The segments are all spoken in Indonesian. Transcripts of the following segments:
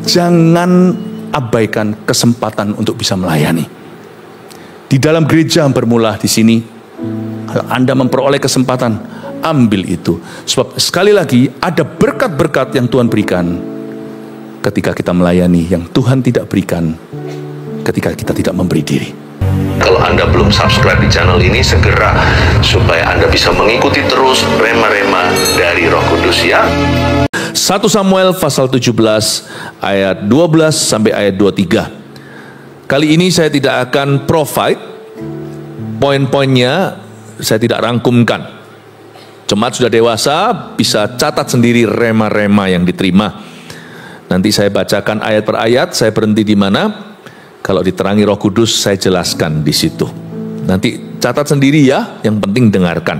jangan abaikan kesempatan untuk bisa melayani. Di dalam gereja bermula di sini. Kalau Anda memperoleh kesempatan, ambil itu. Sebab sekali lagi ada berkat-berkat yang Tuhan berikan ketika kita melayani, yang Tuhan tidak berikan ketika kita tidak memberi diri. Kalau Anda belum subscribe di channel ini, segera, supaya Anda bisa mengikuti terus rema-rema dari Roh Kudus ya. 1 Samuel pasal 17 ayat 12 sampai ayat 23. Kali ini saya tidak akan provide poin-poinnya, saya tidak rangkumkan. Jemaat sudah dewasa, bisa catat sendiri rema-rema yang diterima. Nanti saya bacakan ayat per ayat, saya berhenti di mana. Kalau diterangi Roh Kudus, saya jelaskan di situ. Nanti catat sendiri ya, yang penting dengarkan.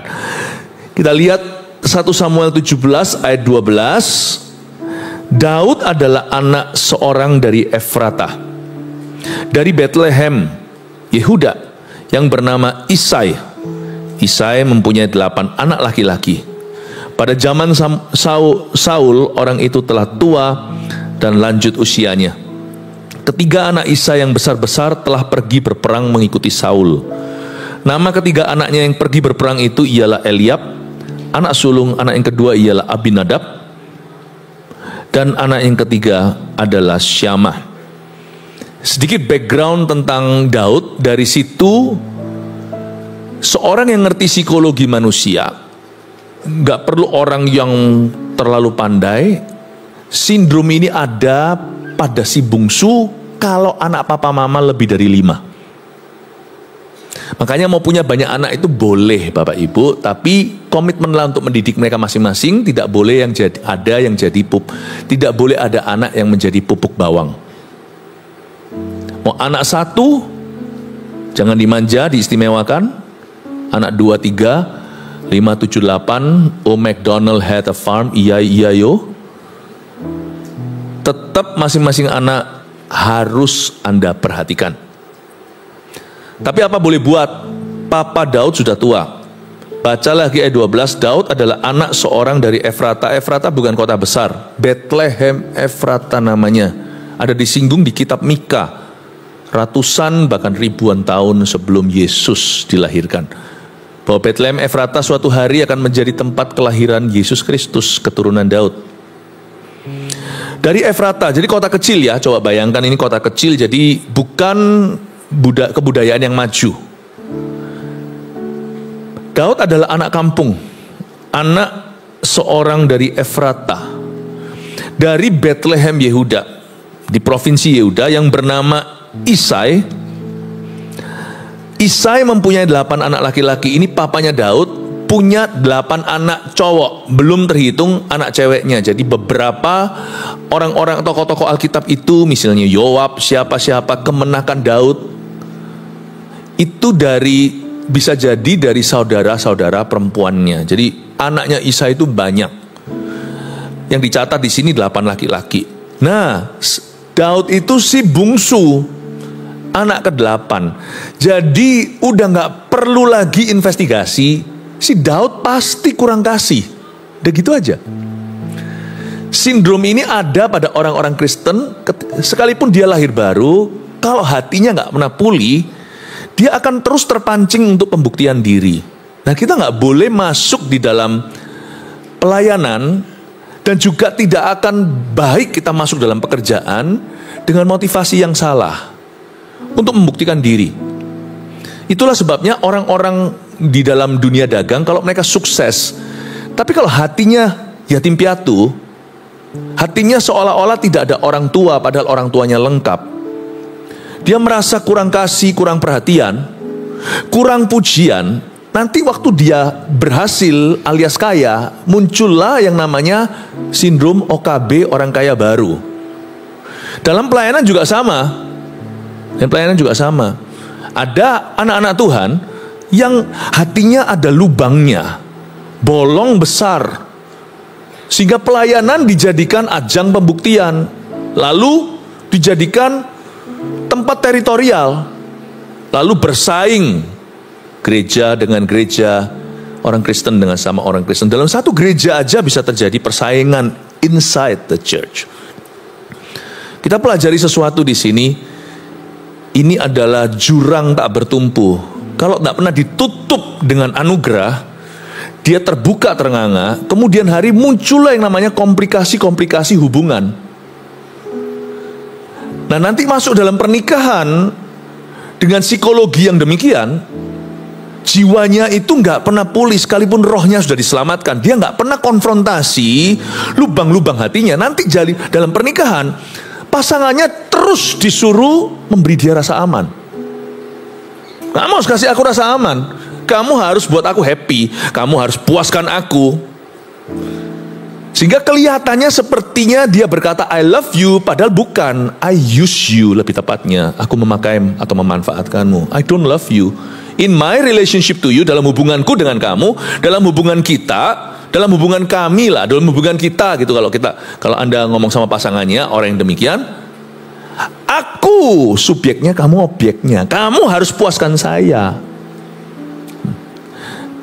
Kita lihat 1 Samuel 17 ayat 12. Daud adalah anak seorang dari Efratah, dari Bethlehem, Yehuda, yang bernama Isai. Isai mempunyai 8 anak laki-laki. Pada zaman Saul, orang itu telah tua dan lanjut usianya. Ketiga anak Isai yang besar-besar telah pergi berperang mengikuti Saul. Nama ketiga anaknya yang pergi berperang itu ialah Eliab, anak sulung. Anak yang kedua ialah Abinadab, dan anak yang ketiga adalah Syamah. Sedikit background tentang Daud. Dari situ, seorang yang ngerti psikologi manusia, nggak perlu orang yang terlalu pandai. Sindrom ini ada pada si bungsu kalau anak papa mama lebih dari 5. Makanya mau punya banyak anak itu boleh Bapak Ibu, tapi komitmenlah untuk mendidik mereka masing-masing. Tidak boleh tidak boleh ada anak yang menjadi pupuk bawang. Mau anak 1, jangan dimanja, diistimewakan. Anak 2, 3, 5, 7, 8, oh McDonald had a farm, iya yo. Tetap masing-masing anak harus Anda perhatikan. Tapi apa boleh buat? Papa Daud sudah tua. Baca lagi ayat 12. Daud adalah anak seorang dari Efratah. Efratah bukan kota besar. Bethlehem Efratah namanya. Ada disinggung di kitab Mika. Ratusan bahkan ribuan tahun sebelum Yesus dilahirkan. Bahwa Bethlehem Efratah suatu hari akan menjadi tempat kelahiran Yesus Kristus, keturunan Daud. Dari Efratah, jadi kota kecil ya, coba bayangkan ini kota kecil, jadi bukan kebudayaan yang maju. Daud adalah anak kampung, anak seorang dari Efratah, dari Bethlehem Yehuda, di provinsi Yehuda yang bernama Isai. Isai mempunyai 8 anak laki-laki, ini papanya Daud punya 8 anak cowok, belum terhitung anak ceweknya. Jadi beberapa orang-orang tokoh-tokoh Alkitab itu, misalnya Yoab, siapa-siapa, kemenakan Daud, itu bisa jadi dari saudara-saudara perempuannya. Jadi anaknya Isai itu banyak. Yang dicatat di sini 8 laki-laki. Nah, Daud itu si bungsu, anak ke-8. Jadi udah gak perlu lagi investigasi. Si Daud pasti kurang kasih. Udah gitu aja. Sindrom ini ada pada orang-orang Kristen. Sekalipun dia lahir baru, kalau hatinya gak pernah pulih, dia akan terus terpancing untuk pembuktian diri. Nah, kita gak boleh masuk di dalam pelayanan, dan juga tidak akan baik kita masuk dalam pekerjaan dengan motivasi yang salah untuk membuktikan diri. Itulah sebabnya orang-orang di dalam dunia dagang, kalau mereka sukses, tapi kalau hatinya yatim piatu, hatinya seolah-olah tidak ada orang tua, padahal orang tuanya lengkap. Dia merasa kurang kasih, kurang perhatian, kurang pujian. Nanti waktu dia berhasil alias kaya, muncullah yang namanya sindrom OKB, orang kaya baru. Dalam pelayanan juga sama. Ada anak-anak Tuhan yang hatinya ada lubangnya, bolong besar, sehingga pelayanan dijadikan ajang pembuktian, lalu dijadikan tempat teritorial, lalu bersaing gereja dengan gereja, orang Kristen dengan sama orang Kristen. Dalam satu gereja aja bisa terjadi persaingan inside the church. Kita pelajari sesuatu di sini. Ini adalah jurang tak bertumpu. Kalau tidak pernah ditutup dengan anugerah, dia terbuka terenganga, kemudian hari muncullah yang namanya komplikasi-komplikasi hubungan. Nah, nanti masuk dalam pernikahan dengan psikologi yang demikian, jiwanya itu nggak pernah pulih sekalipun rohnya sudah diselamatkan. Dia nggak pernah konfrontasi lubang-lubang hatinya. Nanti jadi dalam pernikahan, pasangannya terus disuruh memberi dia rasa aman. Kamu harus kasih aku rasa aman. Kamu harus buat aku happy. Kamu harus puaskan aku. Sehingga kelihatannya sepertinya dia berkata I love you, padahal bukan. I use you, lebih tepatnya. Aku memakai atau memanfaatkanmu. I don't love you. In my relationship to you, dalam hubunganku dengan kamu, dalam hubungan kita, dalam hubungan kami lah, dalam hubungan kita gitu. Kalau Anda ngomong sama pasangannya, orang yang demikian, aku subjeknya, kamu objeknya. Kamu harus puaskan saya.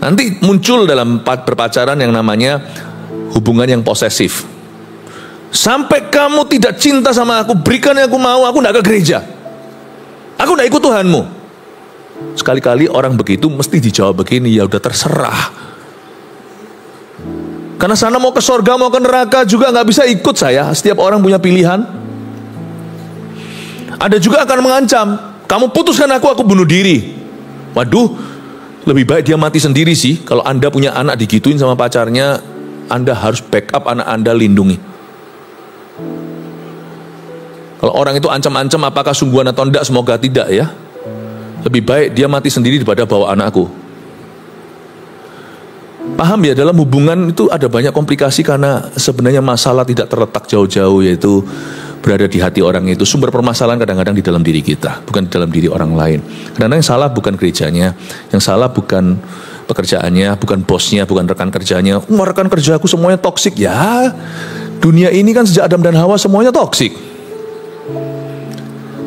Nanti muncul dalam berpacaran yang namanya hubungan yang posesif. Sampai kamu tidak cinta sama aku, berikan yang aku mau, aku tidak ke gereja. Aku tidak ikut Tuhanmu. Sekali-kali orang begitu mesti dijawab begini, ya udah terserah. Karena sana mau ke surga, mau ke neraka juga nggak bisa ikut saya. Setiap orang punya pilihan. Ada juga akan mengancam, kamu putuskan aku bunuh diri. Waduh, lebih baik dia mati sendiri sih. Kalau Anda punya anak digituin sama pacarnya, Anda harus backup anak Anda, lindungi. Kalau orang itu ancam-ancam apakah sungguhan atau tidak, semoga tidak ya. Lebih baik dia mati sendiri daripada bawa anakku. Paham ya, dalam hubungan itu ada banyak komplikasi karena sebenarnya masalah tidak terletak jauh-jauh, yaitu berada di hati orang itu. Sumber permasalahan kadang-kadang di dalam diri kita, bukan di dalam diri orang lain. Kadang-kadang yang salah bukan gerejanya, yang salah bukan pekerjaannya, bukan bosnya, bukan rekan kerjanya. Rekan kerjaku semuanya toksik. Ya, dunia ini kan sejak Adam dan Hawa semuanya toksik.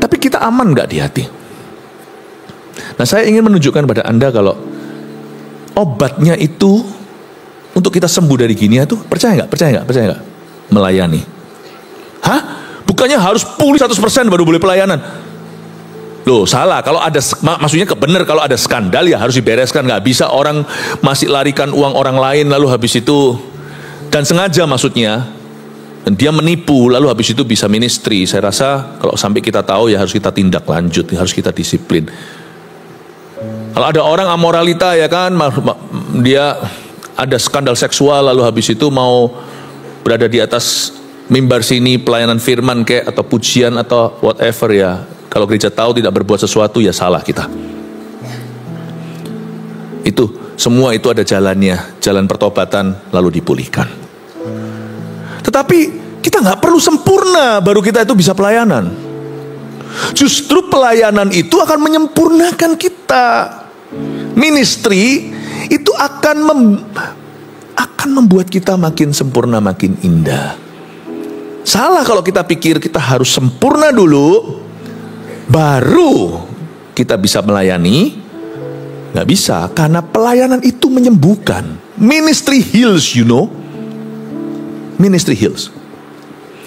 Tapi kita aman gak di hati? Nah, saya ingin menunjukkan pada Anda kalau obatnya itu untuk kita sembuh dari gini itu, percaya nggak? Melayani. Hah? Bukannya harus pulih 100% baru boleh pelayanan? Loh, salah. Kalau ada, maksudnya benar, kalau ada skandal ya harus dibereskan. Nggak bisa orang masih larikan uang orang lain lalu habis itu, dan sengaja maksudnya, dan dia menipu lalu habis itu bisa ministry. Saya rasa kalau sampai kita tahu ya harus kita tindak lanjut, harus kita disiplin. Kalau ada orang amoralita ya kan, dia ada skandal seksual lalu habis itu mau berada di atas mimbar sini pelayanan firman kayak atau pujian atau whatever ya. Kalau gereja tahu tidak berbuat sesuatu ya salah kita. Itu semua itu ada jalannya, jalan pertobatan lalu dipulihkan. Tetapi kita nggak perlu sempurna baru kita itu bisa pelayanan. Justru pelayanan itu akan menyempurnakan kita. Ministry itu akan membuat kita makin sempurna, makin indah. Salah kalau kita pikir kita harus sempurna dulu, baru kita bisa melayani. Nggak bisa, karena pelayanan itu menyembuhkan. Ministry heals, you know. Ministry heals.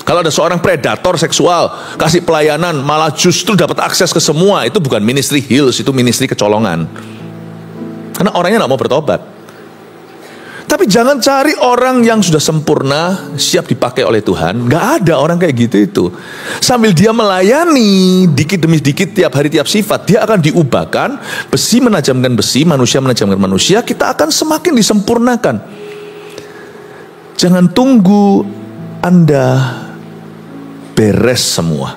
Kalau ada seorang predator seksual, kasih pelayanan, malah justru dapat akses ke semua, itu bukan ministry heals, itu ministry kecolongan. Karena orangnya nggak mau bertobat. Tapi jangan cari orang yang sudah sempurna, siap dipakai oleh Tuhan. Nggak ada orang kayak gitu itu. Sambil dia melayani, dikit demi dikit, tiap hari tiap sifat, dia akan diubahkan. Besi menajamkan besi, manusia menajamkan manusia, kita akan semakin disempurnakan. Jangan tunggu Anda beres semua,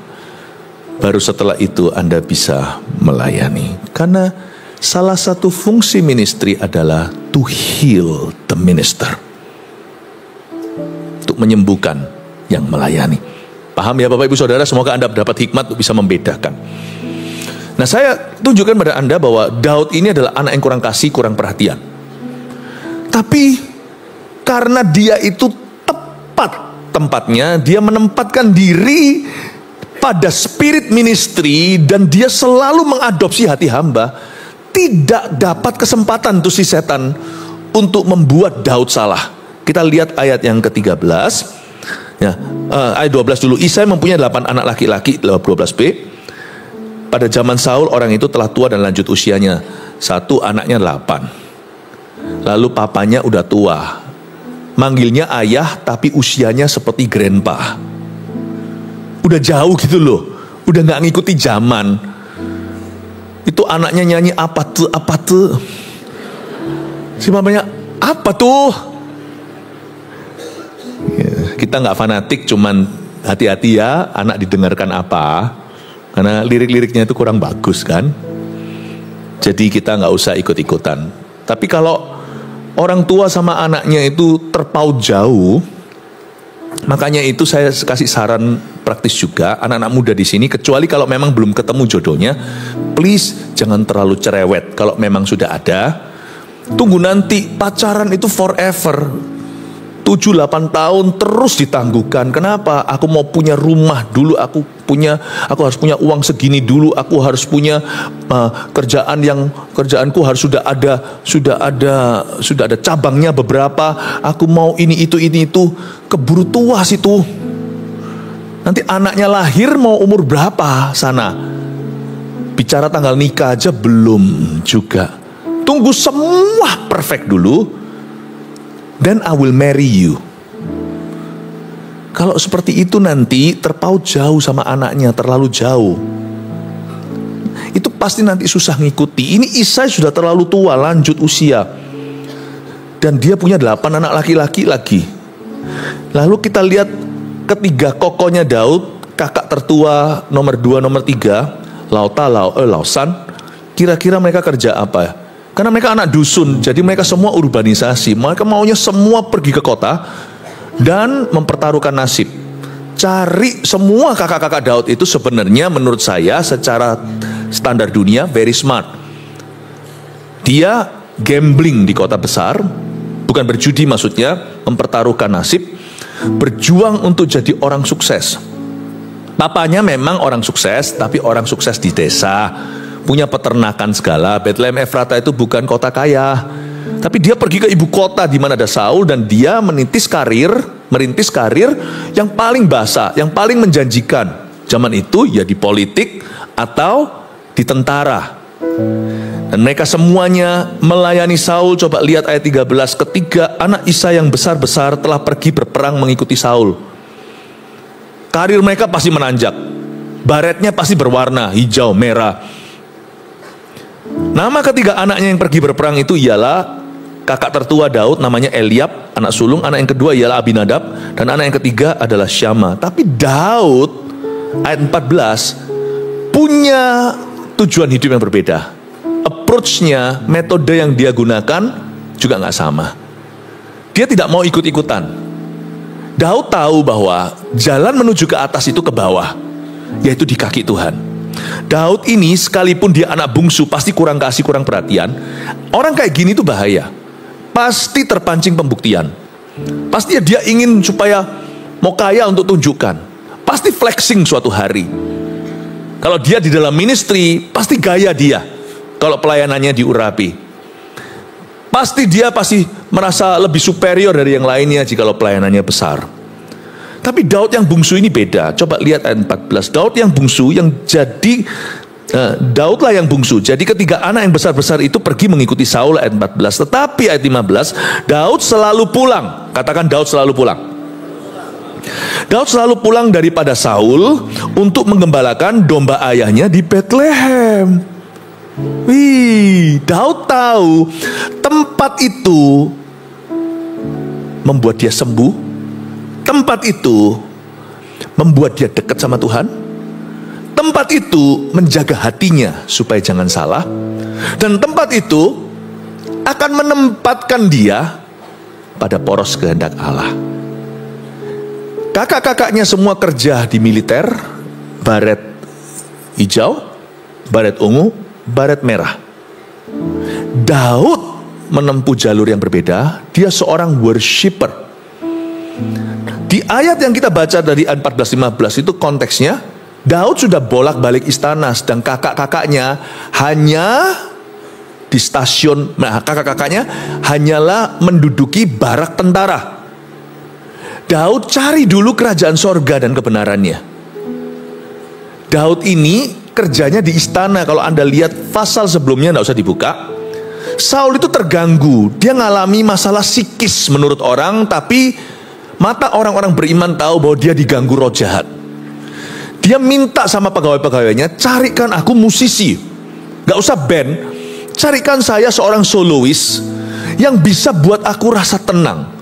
baru setelah itu Anda bisa melayani. Karena salah satu fungsi ministry adalah to heal the minister, untuk menyembuhkan yang melayani. Paham ya Bapak Ibu Saudara? Semoga Anda dapat hikmat untuk bisa membedakan. Nah, saya tunjukkan pada Anda bahwa Daud ini adalah anak yang kurang kasih, kurang perhatian. Tapi karena dia itu tepat tempatnya, dia menempatkan diri pada spirit ministry dan dia selalu mengadopsi hati hamba, tidak dapat kesempatan tuh si setan untuk membuat Daud salah. Kita lihat ayat yang ke-13 ya, ayat 12 dulu. Isai mempunyai 8 anak laki-laki, 12b. Pada zaman Saul orang itu telah tua dan lanjut usianya. Satu anaknya 8. Lalu papanya udah tua. Manggilnya ayah tapi usianya seperti grandpa. Udah jauh gitu loh. Udah gak ngikuti zaman. Itu anaknya nyanyi apa tuh. Si mamanya apa tuh? Ya, kita gak fanatik, cuman hati-hati ya anak didengarkan apa. Karena lirik-liriknya itu kurang bagus kan. Jadi kita gak usah ikut-ikutan. Tapi kalau orang tua sama anaknya itu terpaut jauh, makanya itu saya kasih saran praktis juga anak-anak muda di sini, kecuali kalau memang belum ketemu jodohnya, please jangan terlalu cerewet. Kalau memang sudah ada, tunggu nanti pacaran itu forever. 7-8 tahun terus ditangguhkan. Kenapa? Aku mau punya rumah dulu, aku harus punya uang segini dulu, aku harus punya kerjaanku harus sudah ada cabangnya beberapa. Aku mau ini itu, keburu tua situ. Nanti anaknya lahir mau umur berapa sana? Bicara tanggal nikah aja belum juga. Tunggu semua perfect dulu. Then I will marry you. Kalau seperti itu nanti terpaut jauh sama anaknya, terlalu jauh. Itu pasti nanti susah ngikuti. Ini Isai sudah terlalu tua, lanjut usia. Dan dia punya 8 anak laki-laki lagi. Lalu kita lihat ketiga kokonya Daud, kakak tertua nomor 2, nomor 3, Lausan. Kira-kira mereka kerja apa? Karena mereka anak dusun, jadi mereka semua urbanisasi. Mereka maunya semua pergi ke kota dan mempertaruhkan nasib. Cari semua kakak-kakak Daud itu sebenarnya menurut saya secara standar dunia very smart. Dia gambling di kota besar, bukan berjudi maksudnya, mempertaruhkan nasib, berjuang untuk jadi orang sukses. Papanya memang orang sukses, tapi orang sukses di desa. Punya peternakan segala. Bethlehem Efrata itu bukan kota kaya, tapi dia pergi ke ibu kota di mana ada Saul, dan dia merintis karir yang paling basah, yang paling menjanjikan zaman itu ya di politik atau di tentara. Dan mereka semuanya melayani Saul. Coba lihat ayat 13. Ketiga anak Isai yang besar-besar telah pergi berperang mengikuti Saul. Karir mereka pasti menanjak. Baretnya pasti berwarna hijau, merah. Nama ketiga anaknya yang pergi berperang itu ialah kakak tertua Daud, namanya Eliab, anak sulung. Anak yang kedua ialah Abinadab, dan anak yang ketiga adalah Syama. Tapi Daud, ayat 14, punya tujuan hidup yang berbeda. Approach-nya, metode yang dia gunakan juga gak sama. Dia tidak mau ikut-ikutan. Daud tahu bahwa jalan menuju ke atas itu ke bawah, yaitu di kaki Tuhan. Daud ini sekalipun dia anak bungsu, pasti kurang kasih, kurang perhatian. Orang kayak gini tuh bahaya. Pasti terpancing pembuktian. Pasti dia ingin supaya mau kaya untuk tunjukkan. Pasti flexing suatu hari. Kalau dia di dalam ministry, pasti gaya dia. Kalau pelayanannya diurapi, pasti dia merasa lebih superior dari yang lainnya jikalau pelayanannya besar. Tapi Daud yang bungsu ini beda. Coba lihat ayat 14. Daud yang bungsu yang jadi Daudlah yang bungsu. Jadi ketiga anak yang besar-besar itu pergi mengikuti Saul, ayat 14. Tetapi ayat 15, Daud selalu pulang. Katakan Daud selalu pulang. Daud selalu pulang daripada Saul untuk menggembalakan domba ayahnya di Bethlehem. Daud tahu tempat itu membuat dia sembuh. Tempat itu membuat dia dekat sama Tuhan. Tempat itu menjaga hatinya supaya jangan salah. Dan tempat itu akan menempatkan dia pada poros kehendak Allah. Kakak-kakaknya semua kerja di militer, baret hijau, baret ungu, baret merah. Daud menempuh jalur yang berbeda. Dia seorang worshipper. Di ayat yang kita baca dari ayat 14-15 itu konteksnya, Daud sudah bolak-balik istana, sedang kakak-kakaknya hanya di stasiun. Kakak-kakaknya hanyalah menduduki barak tentara. Daud cari dulu kerajaan sorga dan kebenarannya. Daud ini kerjanya di istana. Kalau Anda lihat pasal sebelumnya, tidak usah dibuka. Saul itu terganggu. Dia ngalami masalah psikis menurut orang, tapi mata orang-orang beriman tahu bahwa dia diganggu roh jahat. Dia minta sama pegawai-pegawainya, carikan aku musisi. Gak usah band, carikan saya seorang solois yang bisa buat aku rasa tenang.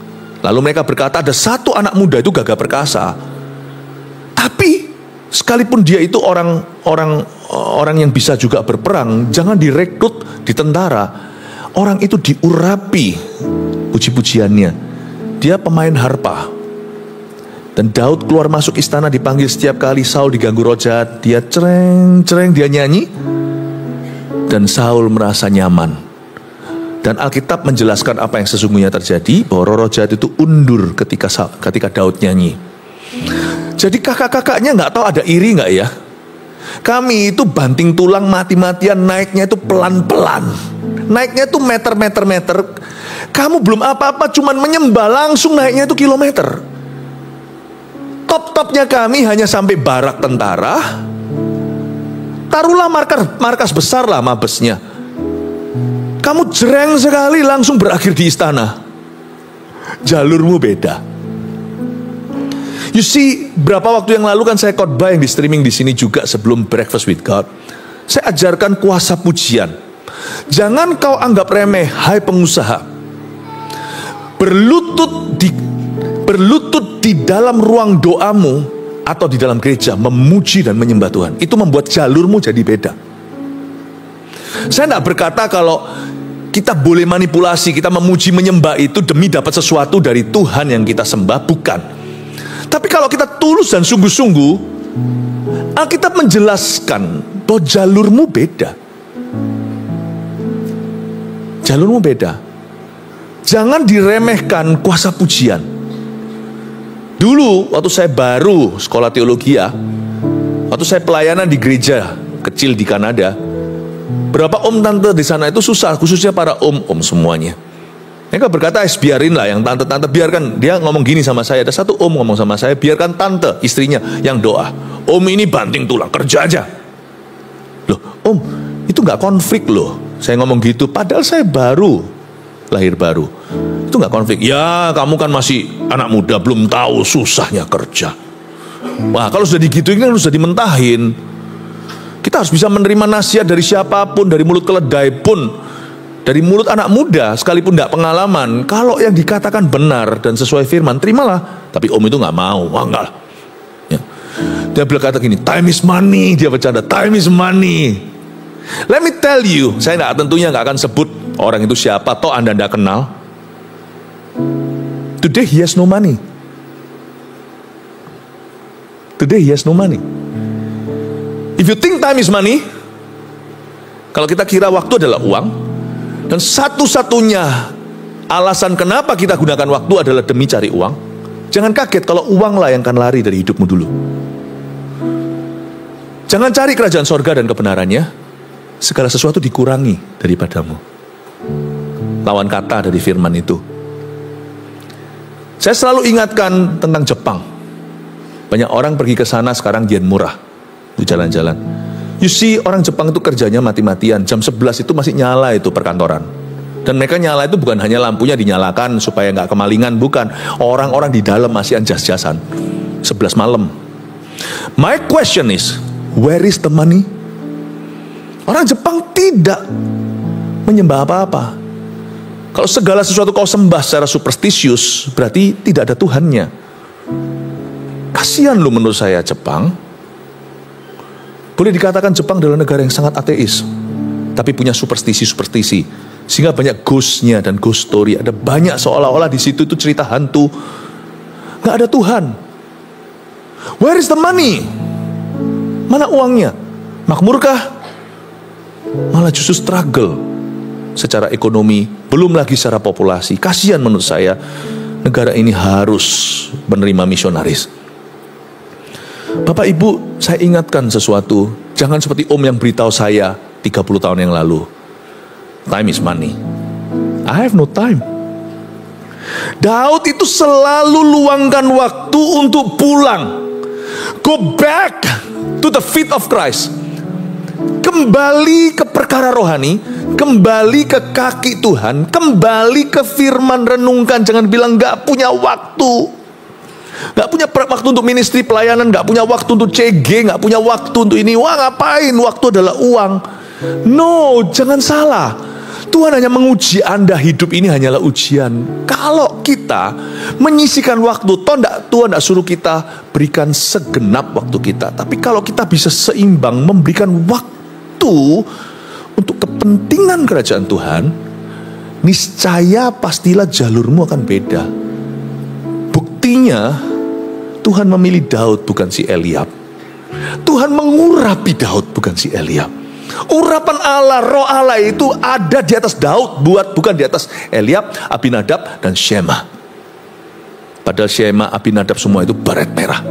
Lalu mereka berkata, ada satu anak muda itu gagah perkasa. Tapi sekalipun dia itu orang yang bisa juga berperang, jangan direkrut di tentara. Orang itu diurapi puji-pujiannya. Dia pemain harpa. Dan Daud keluar masuk istana dipanggil setiap kali Saul diganggu roh jahat. Dia cereng-cereng, dia nyanyi. Dan Saul merasa nyaman. Dan Alkitab menjelaskan apa yang sesungguhnya terjadi, bahwa roh jahat itu undur ketika Daud nyanyi. Jadi kakak-kakaknya nggak tahu ada iri nggak ya? Kami itu banting tulang mati-matian, naiknya itu pelan-pelan. Naiknya itu meter. Kamu belum apa-apa, cuman menyembah langsung naiknya itu kilometer. Top-topnya kami hanya sampai barak tentara. Taruhlah markas besar lah mabesnya. Kamu jereng sekali langsung berakhir di istana. Jalurmu beda. You see, berapa waktu yang lalu kan saya khotbah yang di streaming di sini juga sebelum Breakfast with God. Saya ajarkan kuasa pujian. Jangan kau anggap remeh, hai pengusaha. Berlutut di dalam ruang doamu atau di dalam gereja memuji dan menyembah Tuhan. Itu membuat jalurmu jadi beda. Saya tidak berkata kalau kita boleh manipulasi, kita memuji menyembah itu demi dapat sesuatu dari Tuhan yang kita sembah, bukan. Tapi kalau kita tulus dan sungguh-sungguh, Alkitab menjelaskan bahwa jalurmu beda. Jalurmu beda. Jangan diremehkan kuasa pujian. Dulu waktu saya baru sekolah teologi, waktu saya pelayanan di gereja kecil di Kanada, berapa om tante di sana itu susah, khususnya para om semuanya. Mereka berkata, biarin lah yang tante-tante, biarkan. Dia ngomong gini sama saya, ada satu om ngomong sama saya, biarkan tante, istrinya yang doa. Om ini banting tulang, kerja aja. Loh, om, itu gak konflik loh. Saya ngomong gitu, padahal saya lahir baru. Itu gak konflik. Ya, kamu kan masih anak muda, belum tahu susahnya kerja. Wah, kalau sudah digituin kan sudah dimentahin. Kita harus bisa menerima nasihat dari siapapun, dari mulut keledai pun, dari mulut anak muda, sekalipun tidak pengalaman. Kalau yang dikatakan benar dan sesuai firman, terimalah. Tapi om itu nggak mau, enggak. Ya. Dia berkata gini, time is money. Dia bercanda, time is money. Let me tell you, saya tentunya nggak akan sebut orang itu siapa, toh Anda tidak kenal. Today he has no money. Today he has no money. If you think time is money, kalau kita kira waktu adalah uang, dan satu-satunya alasan kenapa kita gunakan waktu adalah demi cari uang, jangan kaget kalau uanglah yang akan lari dari hidupmu dulu. Jangan cari kerajaan sorga dan kebenarannya, segala sesuatu dikurangi daripadamu. Lawan kata dari firman itu. Saya selalu ingatkan tentang Jepang. Banyak orang pergi ke sana sekarang yen murah, itu jalan-jalan. You see, orang Jepang itu kerjanya mati-matian. Jam 11 itu masih nyala itu perkantoran. Dan mereka nyala itu bukan hanya lampunya dinyalakan supaya nggak kemalingan, bukan. Orang-orang di dalam masih jas-jasan. 11 malam. My question is, where is the money? Orang Jepang tidak menyembah apa-apa. Kalau segala sesuatu kau sembah secara superstisius, berarti tidak ada Tuhannya. Kasihan loh menurut saya Jepang. Boleh dikatakan Jepang adalah negara yang sangat ateis, tapi punya superstisi-superstisi, sehingga banyak ghostnya dan ghost story. Ada banyak seolah-olah di situ itu cerita hantu. Gak ada Tuhan. Where is the money? Mana uangnya? Makmurkah? Malah justru struggle secara ekonomi, belum lagi secara populasi. Kasihan menurut saya, negara ini harus menerima misionaris. Bapak Ibu, saya ingatkan sesuatu. Jangan seperti om yang beritahu saya 30 tahun yang lalu, time is money. I have no time. Daud itu itu selalu luangkan waktu untuk pulang. Go back to the feet of Christ. Kembali ke perkara rohani, kembali ke kaki Tuhan, kembali ke firman, renungkan. Jangan bilang gak punya waktu, gak punya waktu untuk ministry pelayanan, gak punya waktu untuk CG, gak punya waktu untuk ini. Wah, ngapain? Waktu adalah uang. No, jangan salah. Tuhan hanya menguji Anda. Hidup ini hanyalah ujian. Kalau kita menyisihkan waktu, Tuhan tidak suruh kita berikan segenap waktu kita. Tapi kalau kita bisa seimbang memberikan waktu untuk kepentingan kerajaan Tuhan, niscaya pastilah jalurmu akan beda. Buktinya, Tuhan memilih Daud bukan si Eliab. Tuhan mengurapi Daud bukan si Eliab. Urapan Allah, roh Allah itu ada di atas Daud, bukan di atas Eliab, Abinadab, dan Shema. Padahal Shema, Abinadab semua itu baret merah.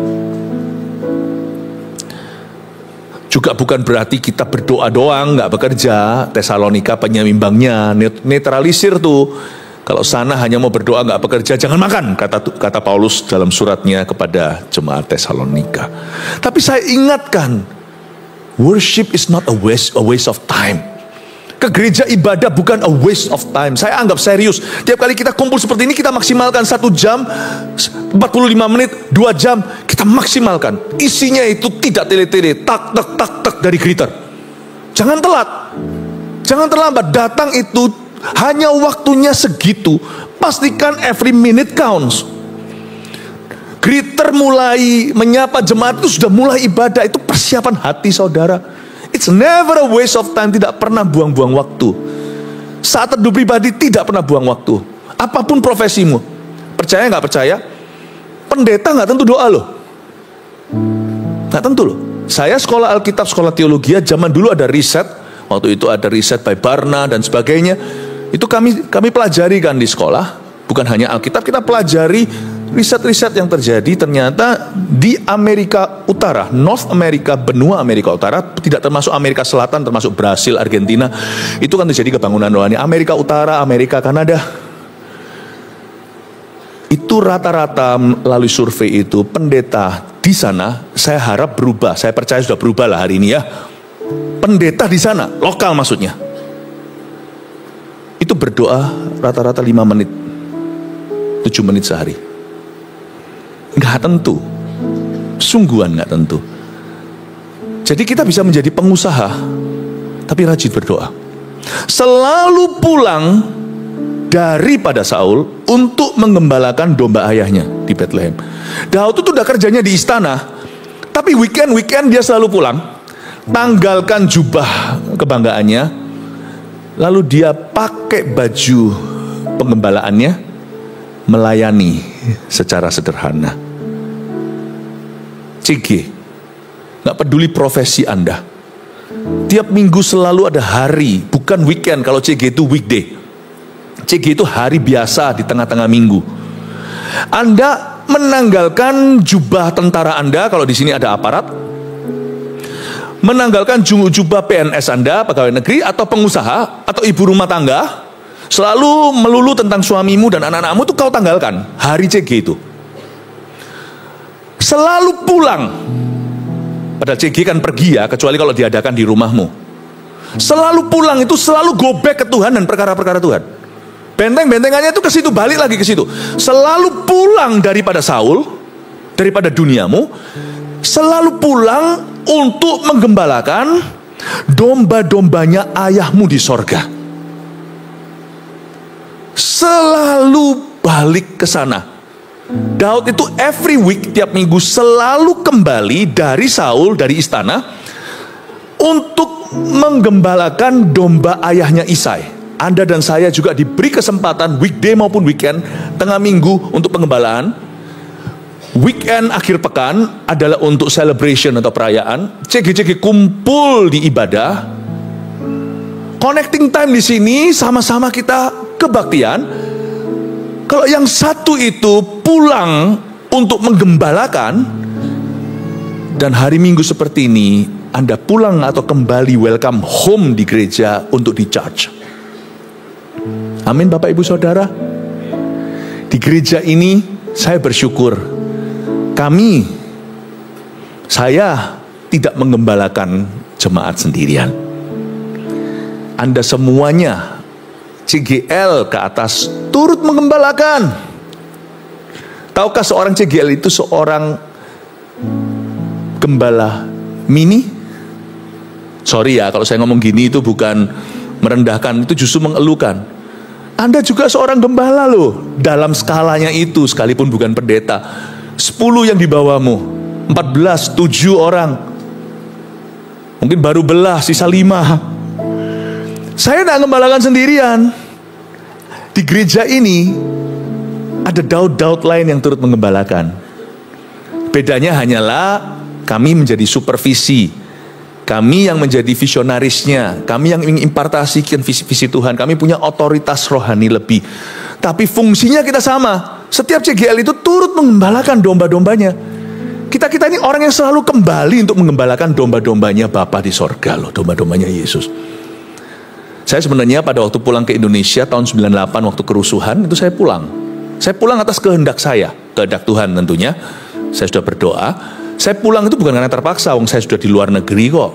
Juga bukan berarti kita berdoa doang, nggak bekerja. Tesalonika penyeimbangnya, netralisir tuh. Kalau sana hanya mau berdoa nggak bekerja, jangan makan, kata Paulus dalam suratnya kepada jemaat Tesalonika. Tapi saya ingatkan, worship is not a waste of time. Ke gereja ibadah bukan a waste of time. Saya anggap serius. Tiap kali kita kumpul seperti ini, kita maksimalkan 1 jam, 45 menit, 2 jam. Kita maksimalkan. Isinya itu tidak tele-tele, tak, tak, tak, tak dari greeter. Jangan telat. Jangan terlambat. Datang itu hanya waktunya segitu. Pastikan every minute counts. Greeter mulai menyapa jemaat itu sudah mulai ibadah. Itu persiapan hati saudara. It's never a waste of time. Tidak pernah buang-buang waktu. Saat teduh pribadi tidak pernah buang waktu. Apapun profesimu, percaya nggak percaya, pendeta nggak tentu doa loh. Nggak tentu loh. Saya sekolah Alkitab, sekolah teologi, zaman dulu ada riset. Waktu itu ada riset by Barna dan sebagainya. Itu kami pelajari kan di sekolah. Bukan hanya Alkitab, kita pelajari riset-riset yang terjadi. Ternyata di Amerika Utara, North America, benua Amerika Utara, tidak termasuk Amerika Selatan, termasuk Brasil, Argentina, itu kan terjadi kebangunan rohani. Amerika Utara, Amerika, Kanada, itu rata-rata melalui survei itu pendeta di sana, saya harap berubah. Saya percaya sudah berubah lah hari ini ya. Pendeta di sana, lokal maksudnya, itu berdoa rata-rata 5 menit, 7 menit sehari. Nggak tentu, sungguhan nggak tentu. Jadi kita bisa menjadi pengusaha, tapi rajin berdoa. Selalu pulang daripada Saul untuk menggembalakan domba ayahnya di Bethlehem. Daud itu udah kerjanya di istana, tapi weekend dia selalu pulang, tanggalkan jubah kebanggaannya, lalu dia pakai baju penggembalaannya, melayani secara sederhana. CG, gak peduli profesi Anda, tiap minggu selalu ada hari, bukan weekend. Kalau CG itu weekday, CG itu hari biasa di tengah-tengah minggu. Anda menanggalkan jubah tentara Anda, kalau di sini ada aparat, menanggalkan jubah PNS Anda, pegawai negeri, atau pengusaha, atau ibu rumah tangga, selalu melulu tentang suamimu dan anak-anakmu, itu kau tanggalkan hari CG itu. Selalu pulang. Padahal CG kan pergi ya, kecuali kalau diadakan di rumahmu. Selalu pulang itu selalu go back ke Tuhan dan perkara-perkara Tuhan. Benteng-bentengannya itu ke situ, balik lagi ke situ. Selalu pulang daripada Saul, daripada duniamu. Selalu pulang untuk menggembalakan domba-dombanya ayahmu di sorga. Selalu balik ke sana. Daud itu every week, tiap minggu selalu kembali dari Saul, dari istana, untuk menggembalakan domba ayahnya Isai. Anda dan saya juga diberi kesempatan weekday maupun weekend, tengah minggu untuk penggembalaan. Weekend akhir pekan adalah untuk celebration atau perayaan. CG-CG kumpul di ibadah. Connecting time di sini sama-sama kita kebaktian. Kalau yang satu itu pulang untuk menggembalakan, dan hari Minggu seperti ini Anda pulang atau kembali welcome home di gereja untuk di church. Amin Bapak Ibu Saudara. Di gereja ini saya bersyukur saya tidak menggembalakan jemaat sendirian. Anda semuanya CGL ke atas turut menggembalakan. Tahukah seorang CGL itu seorang gembala mini? Sorry ya kalau saya ngomong gini, itu bukan merendahkan, itu justru mengeluhkan. Anda juga seorang gembala loh, dalam skalanya itu, sekalipun bukan pendeta. 10 yang di bawahmu, 14, 7 orang. Mungkin baru belah, sisa 5. Saya tidak gembalakan sendirian. Di gereja ini ada daud-daud lain yang turut menggembalakan. Bedanya hanyalah kami menjadi supervisi, kami yang menjadi visionarisnya, kami yang ingin impartasikan visi Tuhan, kami punya otoritas rohani lebih. Tapi fungsinya kita sama. Setiap CGL itu turut menggembalakan domba-dombanya. Kita ini orang yang selalu kembali untuk menggembalakan domba-dombanya Bapa di sorga loh, domba-dombanya Yesus. Saya sebenarnya pada waktu pulang ke Indonesia tahun 98 waktu kerusuhan itu saya pulang. Saya pulang atas kehendak saya, kehendak Tuhan tentunya. Saya sudah berdoa. Saya pulang itu bukan karena terpaksa, saya sudah di luar negeri kok.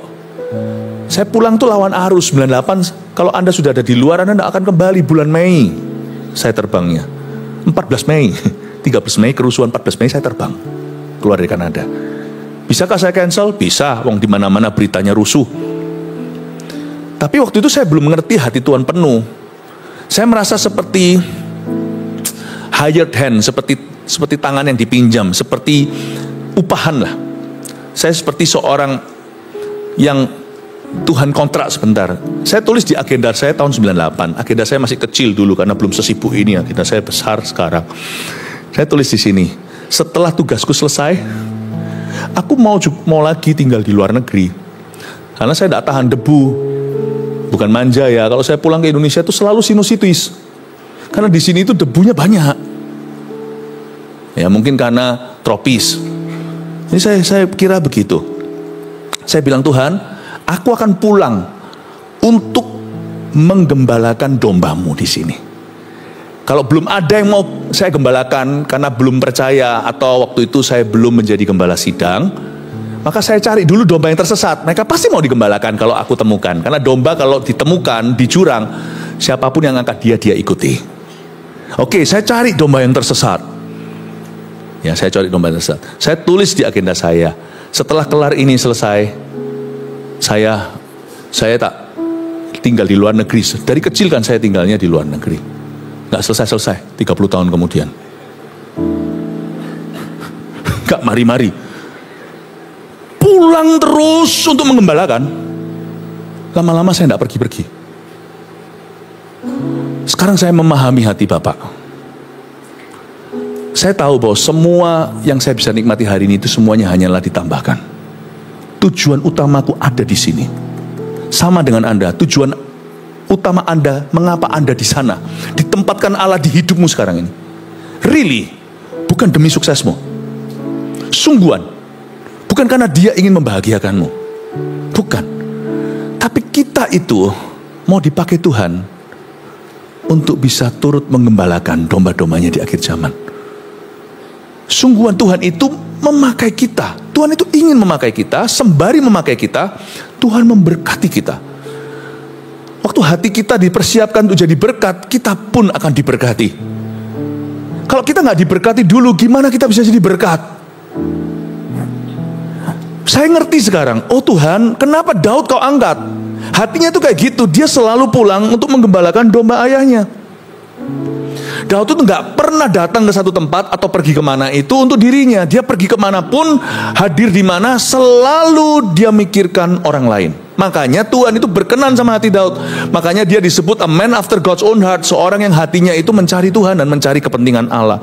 Saya pulang tuh lawan arus 98. Kalau Anda sudah ada di luar, Anda tidak akan kembali bulan Mei. Saya terbangnya 14 Mei, 13 Mei kerusuhan, 14 Mei saya terbang keluar dari Kanada. Bisakah saya cancel? Bisa, wong di mana-mana beritanya rusuh. Tapi waktu itu saya belum mengerti hati Tuhan penuh. Saya merasa seperti hired hand, seperti tangan yang dipinjam, seperti upahan lah. Saya seperti seorang yang Tuhan kontrak sebentar. Saya tulis di agenda saya tahun 98. Agenda saya masih kecil dulu karena belum sesibuk ini. Agenda saya besar sekarang. Saya tulis di sini, setelah tugasku selesai, aku mau lagi tinggal di luar negeri. Karena saya tidak tahan debu. Bukan manja ya, kalau saya pulang ke Indonesia itu selalu sinusitis. Karena di sini itu debunya banyak. Ya mungkin karena tropis. Ini saya kira begitu. Saya bilang, Tuhan, aku akan pulang untuk menggembalakan dombamu di sini. Kalau belum ada yang mau saya gembalakan karena belum percaya atau waktu itu saya belum menjadi gembala sidang, maka saya cari dulu domba yang tersesat. Mereka pasti mau digembalakan kalau aku temukan. Karena domba kalau ditemukan di jurang, siapapun yang angkat dia ikuti. Oke, saya cari domba yang tersesat. Ya, saya cari domba yang tersesat. Saya tulis di agenda saya. Setelah kelar ini selesai, saya tak tinggal di luar negeri. Dari kecil kan saya tinggalnya di luar negeri. Gak selesai-selesai, 30 tahun kemudian. Gak mari-mari. Pulang terus untuk menggembalakan. Lama-lama saya tidak pergi-pergi. Sekarang saya memahami hati Bapak. Saya tahu bahwa semua yang saya bisa nikmati hari ini itu semuanya hanyalah ditambahkan. Tujuan utamaku ada di sini. Sama dengan Anda, tujuan utama Anda, mengapa Anda di sana, ditempatkan Allah di hidupmu sekarang ini. Really, bukan demi suksesmu. Sungguhan. Bukan karena dia ingin membahagiakanmu. Bukan. Tapi kita itu mau dipakai Tuhan untuk bisa turut menggembalakan domba-dombanya di akhir zaman. Sungguhan Tuhan itu memakai kita. Tuhan itu ingin memakai kita. Sembari memakai kita, Tuhan memberkati kita. Waktu hati kita dipersiapkan untuk jadi berkat, kita pun akan diberkati. Kalau kita nggak diberkati dulu, gimana kita bisa jadi berkat? Saya ngerti sekarang, oh Tuhan, kenapa Daud kau angkat? Hatinya itu kayak gitu, dia selalu pulang untuk menggembalakan domba ayahnya. Daud itu nggak pernah datang ke satu tempat atau pergi kemana itu untuk dirinya. Dia pergi kemanapun, hadir di mana, selalu dia mikirkan orang lain. Makanya Tuhan itu berkenan sama hati Daud. Makanya dia disebut a man after God's own heart, seorang yang hatinya itu mencari Tuhan dan mencari kepentingan Allah.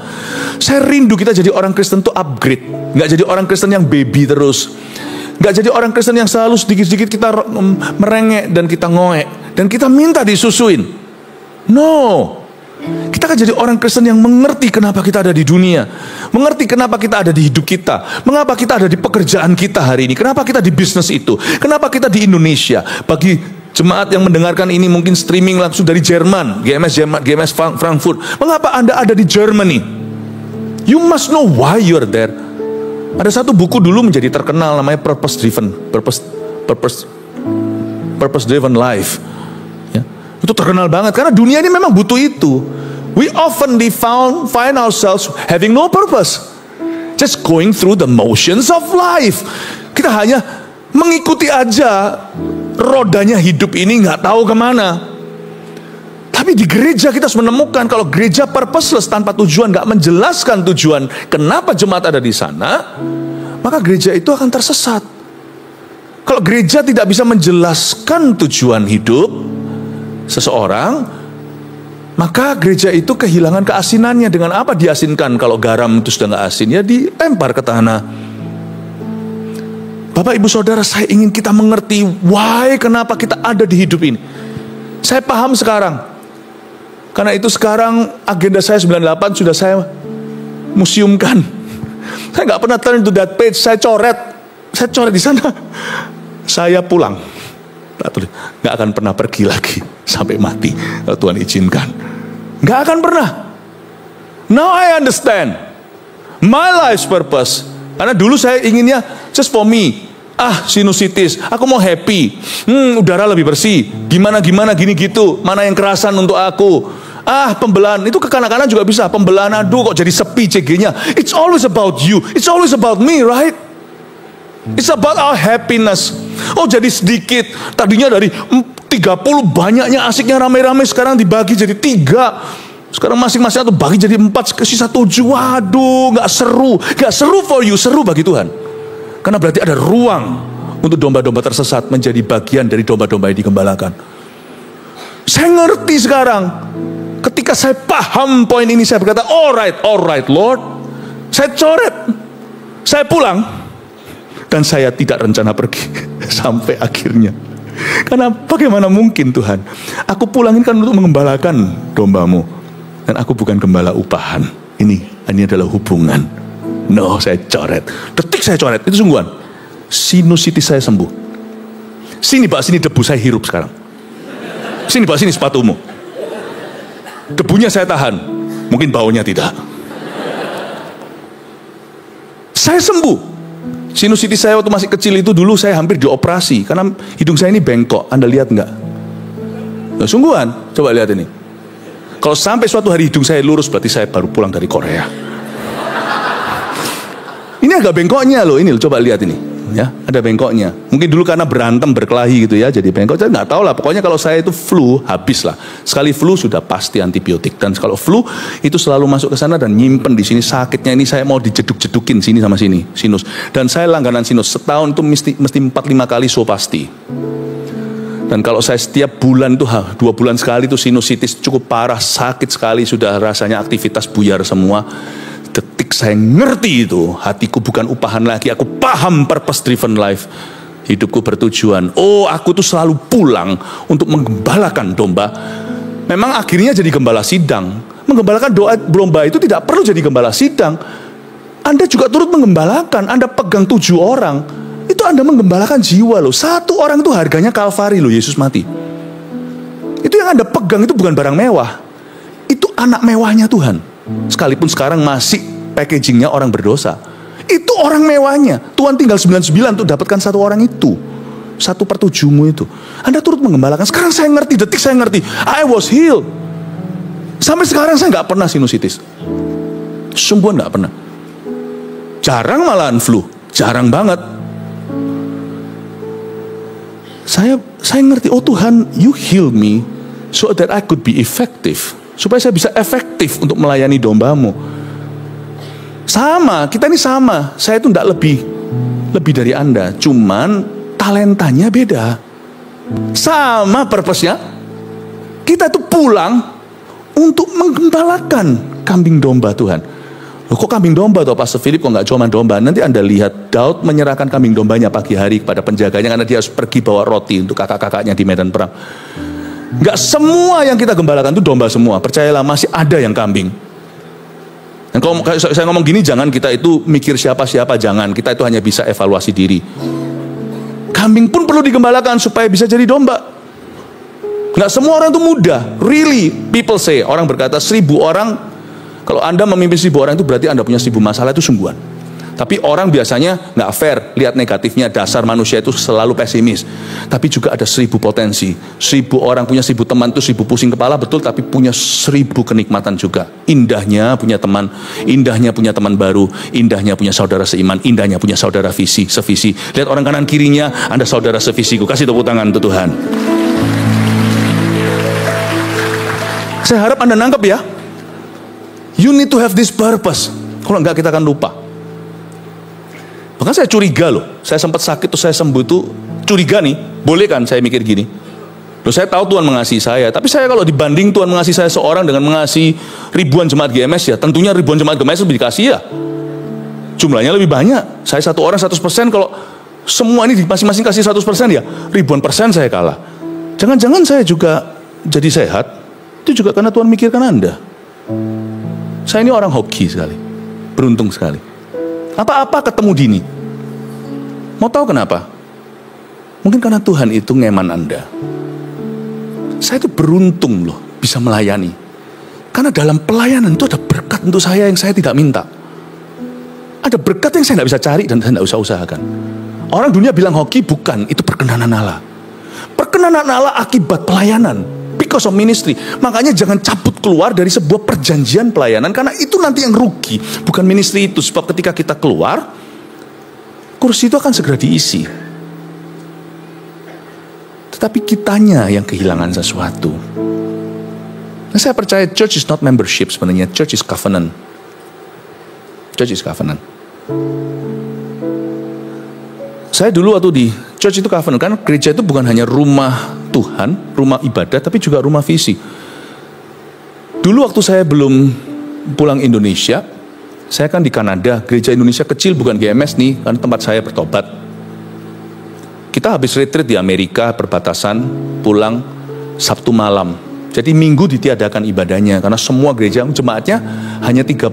Saya rindu kita jadi orang Kristen tuh upgrade, nggak jadi orang Kristen yang baby terus, nggak jadi orang Kristen yang selalu sedikit-sedikit kita merengek dan kita ngoek dan kita minta disusuin. No. Kita akan jadi orang Kristen yang mengerti kenapa kita ada di dunia, mengerti kenapa kita ada di hidup kita, mengapa kita ada di pekerjaan kita hari ini, kenapa kita di bisnis itu, kenapa kita di Indonesia. Bagi Jemaat yang mendengarkan ini mungkin streaming langsung dari Jerman, GMS Frankfurt. Mengapa Anda ada di Germany? You must know why you are there. Ada satu buku dulu menjadi terkenal namanya Purpose Driven Life. Ya, itu terkenal banget karena dunia ini memang butuh itu. We often find ourselves having no purpose, just going through the motions of life. Kita hanya mengikuti aja rodanya hidup ini, nggak tahu kemana. Tapi di gereja kita harus menemukan kalau gereja purposeless, tanpa tujuan, nggak menjelaskan tujuan kenapa jemaat ada di sana, maka gereja itu akan tersesat. Kalau gereja tidak bisa menjelaskan tujuan hidup seseorang, maka gereja itu kehilangan keasinannya. Dengan apa diasinkan? Kalau garam itu sudah nggak asin, ya dilempar ke tanah. Bapak ibu saudara, saya ingin kita mengerti why, kenapa kita ada di hidup ini. Saya paham sekarang. Karena itu sekarang agenda saya 98 sudah saya museumkan. Saya nggak pernah turn to that page, saya coret di sana. Saya pulang. Nggak akan pernah pergi lagi sampai mati kalau Tuhan izinkan. Nggak akan pernah. Now I understand my life's purpose. Karena dulu saya inginnya just for me. Sinusitis, aku mau happy. Udara lebih bersih. Gimana gini gitu. Mana yang kerasan untuk aku? Pembelahan itu ke kanan-kanan juga bisa. Pembelahan, aduh kok jadi sepi CG-nya. It's always about you. It's always about me, right? It's about our happiness. Jadi sedikit. Tadinya dari 30 banyaknya asiknya rame-rame, sekarang dibagi jadi 3. Sekarang masing-masing tuh bagi jadi 4, sisa 7. Waduh, gak seru. Gak seru for you, seru bagi Tuhan. Karena berarti ada ruang untuk domba-domba tersesat menjadi bagian dari domba-domba yang digembalakan. Saya ngerti sekarang. Ketika saya paham poin ini, saya berkata, alright Lord. Saya coret. Saya pulang. Dan saya tidak rencana pergi sampai akhirnya. Karena bagaimana mungkin Tuhan? Aku pulangin kan untuk mengembalakan dombamu. Dan aku bukan gembala upahan. Ini adalah hubungan. No, saya coret. Detik saya coret, itu sungguhan. Sinusitis saya sembuh. Sini Pak, sini debu saya hirup sekarang. Sini Pak, sini sepatumu. Debunya saya tahan. Mungkin baunya tidak. Saya sembuh. Sinusitis saya waktu masih kecil itu dulu saya hampir dioperasi. Karena hidung saya ini bengkok. Anda lihat nggak? Nah, sungguhan, coba lihat ini. Kalau sampai suatu hari hidung saya lurus, berarti saya baru pulang dari Korea. Ini agak bengkoknya loh, ini loh, coba lihat ini, ya, ada bengkoknya. Mungkin dulu karena berantem berkelahi gitu ya, jadi bengkok. Saya nggak tahu lah. Pokoknya kalau saya itu flu, habis lah. Sekali flu sudah pasti antibiotik. Dan kalau flu itu selalu masuk ke sana dan nyimpen di sini sakitnya ini. Saya mau dijeduk-jedukin sini sama sini, sinus. Dan saya langganan sinus setahun itu mesti 4-5 kali so pasti. Dan kalau saya setiap bulan itu 2 bulan sekali itu sinusitis cukup parah, sakit sekali, sudah rasanya aktivitas buyar semua. Detik saya ngerti itu, hatiku bukan upahan lagi, aku paham purpose driven life. Hidupku bertujuan. Aku tuh selalu pulang untuk menggembalakan domba. Memang akhirnya jadi gembala sidang. Menggembalakan domba itu tidak perlu jadi gembala sidang. Anda juga turut menggembalakan. Anda pegang 7 orang. Itu Anda menggembalakan jiwa loh. 1 orang itu harganya Kalvari loh, Yesus mati. Itu yang Anda pegang itu bukan barang mewah. Itu anak mewahnya Tuhan. Sekalipun sekarang masih packagingnya orang berdosa. Itu orang mewahnya. Tuhan tinggal 99 untuk dapatkan 1 orang itu. 1/7-mu itu. Anda turut menggembalakan. Sekarang saya ngerti, detik saya ngerti. I was healed. Sampai sekarang saya gak pernah sinusitis. Sungguhan gak pernah. Jarang malahan flu. Jarang banget. Saya ngerti, Tuhan, you heal me so that I could be effective. Supaya saya bisa efektif untuk melayani dombamu. Sama, kita ini sama. Saya itu tidak lebih dari Anda. Cuman talentanya beda. Sama purpose-nya. Kita itu pulang untuk menggembalakan kambing domba Tuhan. Loh, kok kambing domba toh Pastor Philip, kok nggak cuma domba? Nanti Anda lihat Daud menyerahkan kambing dombanya pagi hari kepada penjaganya karena dia harus pergi bawa roti untuk kakak-kakaknya di medan perang. Gak semua yang kita gembalakan itu domba semua. Percayalah, masih ada yang kambing. Dan kalau saya ngomong gini, jangan kita itu mikir siapa-siapa, jangan. Kita itu hanya bisa evaluasi diri. Kambing pun perlu digembalakan supaya bisa jadi domba. Nggak semua orang itu mudah. Really, people say, orang berkata 1000 orang, kalau Anda memimpin 1000 orang itu berarti Anda punya 1000 masalah, itu sungguhan. Tapi orang biasanya nggak fair, lihat negatifnya, dasar manusia itu selalu pesimis. Tapi juga ada 1000 potensi. 1000 orang punya 1000 teman itu 1000 pusing kepala, betul, tapi punya 1000 kenikmatan juga. Indahnya punya teman, indahnya punya teman baru, indahnya punya saudara seiman, indahnya punya saudara sevisi. Lihat orang kanan kirinya, Anda saudara sevisiku. Kasih tepuk tangan untuk Tuhan. Saya harap Anda nangkep ya. You need to have this purpose. Kalau enggak kita akan lupa. Bahkan saya curiga loh. Saya sempat sakit terus saya sembuh tuh curiga nih. Boleh kan saya mikir gini? Loh, saya tahu Tuhan mengasihi saya. Tapi saya kalau dibanding Tuhan mengasihi saya seorang dengan mengasihi ribuan jemaat GMS ya. Tentunya ribuan jemaat GMS lebih dikasih ya. Jumlahnya lebih banyak. Saya satu orang 100%. Kalau semua ini masing-masing kasih 100% ya. Ribuan persen saya kalah. Jangan-jangan saya juga jadi sehat. Itu juga karena Tuhan mikirkan Anda. Saya ini orang hoki sekali. Beruntung sekali. Apa-apa ketemu dini. Mau tahu kenapa? Mungkin karena Tuhan itu ngeman Anda. Saya itu beruntung loh bisa melayani. Karena dalam pelayanan itu ada berkat untuk saya yang saya tidak minta. Ada berkat yang saya tidak bisa cari dan saya tidak usah usahakan. Orang dunia bilang hoki, bukan. Itu perkenanan Allah. Perkenanan Allah akibat pelayanan. Because of ministry. Makanya jangan cabut keluar dari sebuah perjanjian pelayanan, karena itu nanti yang rugi, bukan ministry itu. Sebab ketika kita keluar, kursi itu akan segera diisi. Tetapi kitanya yang kehilangan sesuatu. Nah, saya percaya church is not membership sebenarnya. Church is covenant. Church is covenant. Saya dulu waktu di church itu covenant, kan gereja itu bukan hanya rumah Tuhan, rumah ibadah, tapi juga rumah visi. Dulu waktu saya belum pulang Indonesia, saya kan di Kanada, gereja Indonesia kecil, bukan GMS nih, kan tempat saya bertobat. Kita habis retreat di Amerika, perbatasan, pulang Sabtu malam. Jadi Minggu ditiadakan ibadahnya, karena semua gereja jemaatnya hanya 30-50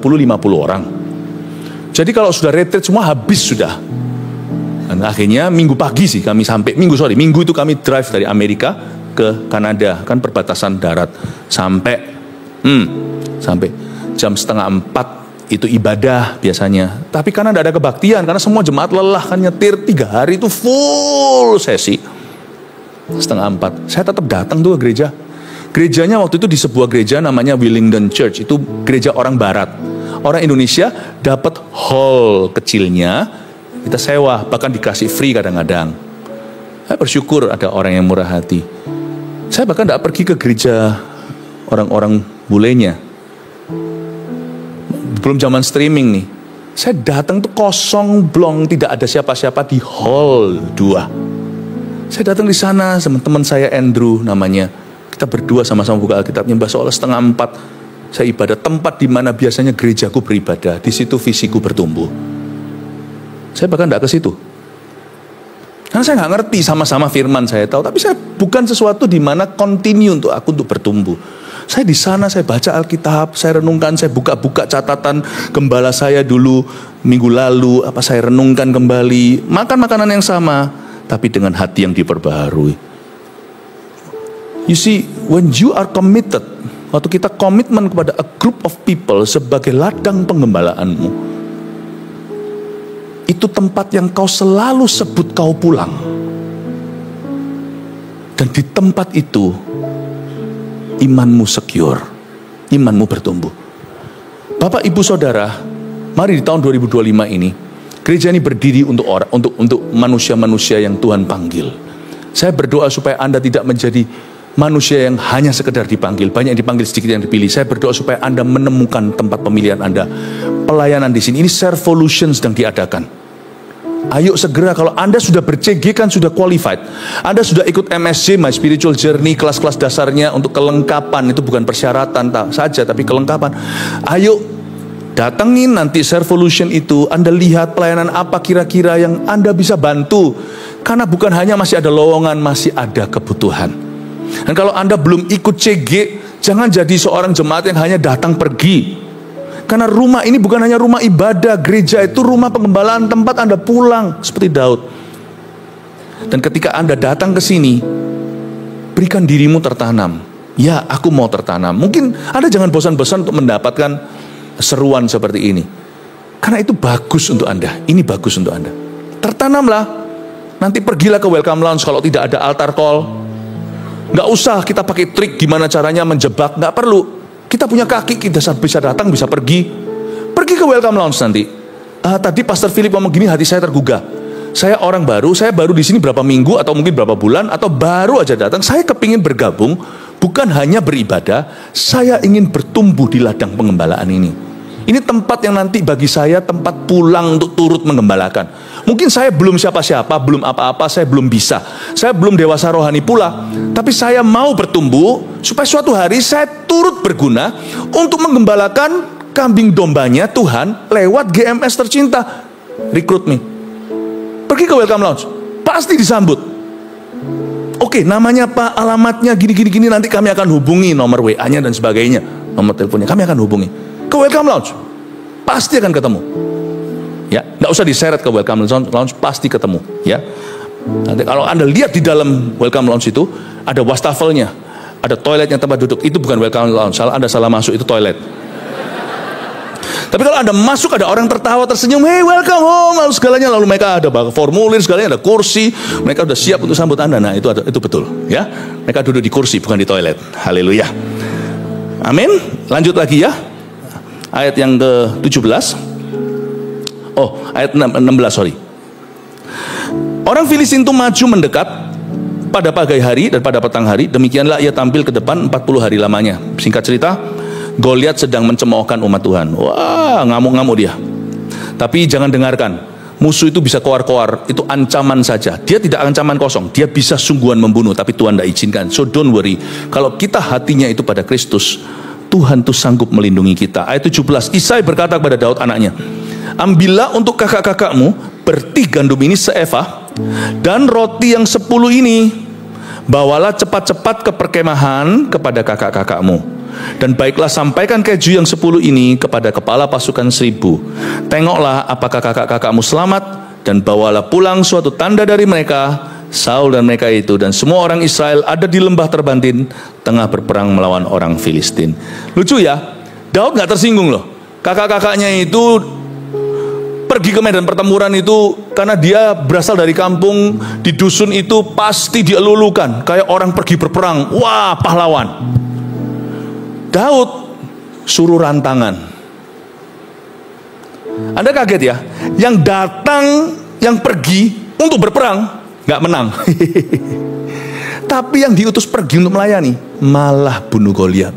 orang. Jadi kalau sudah retreat semua habis sudah. Dan akhirnya Minggu pagi sih kami sampai, Minggu itu kami drive dari Amerika ke Kanada, kan perbatasan darat. Sampai jam 3:30 itu ibadah biasanya. Tapi karena tidak ada kebaktian, karena semua jemaat lelah kan nyetir 3 hari itu full sesi. 3:30 saya tetap datang tuh ke gereja. Gerejanya waktu itu di sebuah gereja namanya Willingdon Church, itu gereja orang barat. Orang Indonesia dapat hall kecilnya, kita sewa, bahkan dikasih free kadang-kadang. Saya bersyukur ada orang yang murah hati. Saya bahkan tidak pergi ke gereja orang-orang bulenya. Belum zaman streaming nih. Saya datang tuh kosong blong, tidak ada siapa-siapa di hall 2. Saya datang di sana sama teman saya Andrew namanya. Kita berdua sama-sama buka Alkitabnya. Mbak, soalnya 3:30 saya ibadah, tempat di mana biasanya gerejaku beribadah. Di situ visiku bertumbuh. Saya bahkan tidak ke situ. Karena saya nggak ngerti, sama-sama firman saya tahu, tapi saya bukan sesuatu di mana continue untuk aku untuk bertumbuh. Saya di sana, saya baca Alkitab, saya renungkan, saya buka-buka catatan gembala saya dulu minggu lalu, apa saya renungkan kembali, makan makanan yang sama, tapi dengan hati yang diperbaharui. You see, when you are committed, waktu kita komitmen kepada a group of people sebagai ladang penggembalaanmu, itu tempat yang kau selalu sebut kau pulang. Dan di tempat itu imanmu secure, imanmu bertumbuh. Bapak, Ibu, Saudara, mari di tahun 2025 ini gereja ini berdiri untuk manusia-manusia yang Tuhan panggil. Saya berdoa supaya Anda tidak menjadi manusia yang hanya sekedar dipanggil, banyak yang dipanggil, sedikit yang dipilih. Saya berdoa supaya Anda menemukan tempat pemilihan Anda. Pelayanan di sini, ini Servolution sedang diadakan. Ayo segera, kalau Anda sudah ber-CG kan sudah qualified. Anda sudah ikut MSJ, My Spiritual Journey, kelas-kelas dasarnya untuk kelengkapan. Itu bukan persyaratan saja, tapi kelengkapan. Ayo datengin nanti Servolution itu. Anda lihat pelayanan apa kira-kira yang Anda bisa bantu. Karena bukan hanya masih ada lowongan, masih ada kebutuhan. Dan kalau Anda belum ikut CG, jangan jadi seorang jemaat yang hanya datang pergi. Karena rumah ini bukan hanya rumah ibadah, gereja itu rumah pengembalaan, tempat Anda pulang seperti Daud. Dan ketika Anda datang ke sini, berikan dirimu tertanam. Ya, aku mau tertanam. Mungkin Anda jangan bosan-bosan untuk mendapatkan seruan seperti ini. Karena itu bagus untuk Anda. Ini bagus untuk Anda. Tertanamlah. Nanti pergilah ke welcome lounge kalau tidak ada altar call. Nggak usah kita pakai trik gimana caranya menjebak. Nggak perlu. Kita punya kaki, kita bisa datang, bisa pergi. Pergi ke welcome lounge nanti. Tadi Pastor Philip ngomong gini, hati saya tergugah. Saya orang baru, saya baru di sini berapa minggu atau mungkin berapa bulan atau baru aja datang. Saya kepingin bergabung, bukan hanya beribadah, saya ingin bertumbuh di ladang pengembalaan ini. Ini tempat yang nanti bagi saya tempat pulang untuk turut menggembalakan. Mungkin saya belum siapa-siapa, belum apa-apa, saya belum bisa. Saya belum dewasa rohani pula. Tapi saya mau bertumbuh supaya suatu hari saya turut berguna untuk menggembalakan kambing dombanya Tuhan lewat GMS tercinta. Recruit me. Pergi ke welcome lounge, pasti disambut. Oke, namanya apa, alamatnya gini, nanti kami akan hubungi, nomor WA-nya dan sebagainya, nomor teleponnya, kami akan hubungi. Ke welcome lounge, pasti akan ketemu. Ya, nggak usah diseret ke welcome lounge, pasti ketemu. Ya, nanti kalau Anda lihat di dalam welcome lounge itu ada wastafelnya, ada toiletnya, tempat duduk. Itu bukan welcome lounge, Anda salah masuk, itu toilet. Tapi kalau Anda masuk ada orang tertawa tersenyum, hey welcome home, lalu segalanya, lalu mereka ada formulir segalanya, ada kursi, mereka sudah siap untuk sambut Anda. Nah itu betul, ya. Mereka duduk di kursi bukan di toilet. Haleluya. Amin. Lanjut lagi ya. Ayat yang ke-17. Oh, ayat 16, sorry. Orang Filistin itu maju mendekat pada pagi hari dan pada petang hari. Demikianlah ia tampil ke depan 40 hari lamanya. Singkat cerita, Goliat sedang mencemoohkan umat Tuhan. Wah, ngamuk-ngamuk dia. Tapi jangan dengarkan. Musuh itu bisa koar-koar. Itu ancaman saja. Dia tidak ancaman kosong. Dia bisa sungguhan membunuh. Tapi Tuhan tidak izinkan. So don't worry. Kalau kita hatinya itu pada Kristus, Tuhan tuh sanggup melindungi kita. Ayat 17. Isai berkata kepada Daud anaknya, ambillah untuk kakak-kakakmu berti gandum ini seefah, dan roti yang 10 ini bawalah cepat-cepat ke perkemahan kepada kakak-kakakmu. Dan baiklah sampaikan keju yang 10 ini kepada kepala pasukan 1000. Tengoklah apakah kakak-kakakmu selamat, dan bawalah pulang suatu tanda dari mereka, Saul dan mereka itu, dan semua orang Israel ada di lembah terbantin, tengah berperang melawan orang Filistin. Lucu ya, Daud gak tersinggung loh. Kakak-kakaknya itu pergi ke medan pertempuran itu karena dia berasal dari kampung di dusun itu, pasti dielulukan kayak orang pergi berperang. Wah, pahlawan. Daud suruh rantangan. Anda kaget ya? Yang datang, yang pergi untuk berperang, gak menang. Tapi yang diutus pergi untuk melayani, malah bunuh Goliat.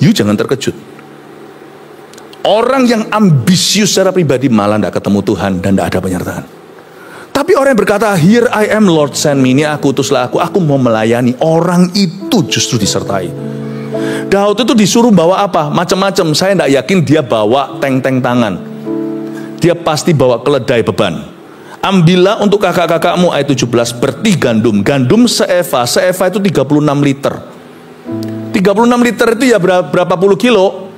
You jangan terkejut. Orang yang ambisius secara pribadi malah gak ketemu Tuhan dan gak ada penyertaan. Tapi orang yang berkata, here I am Lord send me, ini aku utuslah aku mau melayani. Orang itu justru disertai. Daud itu disuruh bawa apa? Macam-macam. Saya tidak yakin dia bawa tank-tank tangan. Dia pasti bawa keledai beban. Ambillah untuk kakak-kakakmu, ayat 17, berti gandum. Gandum seeva itu 36 liter. 36 liter itu ya berapa puluh kilo?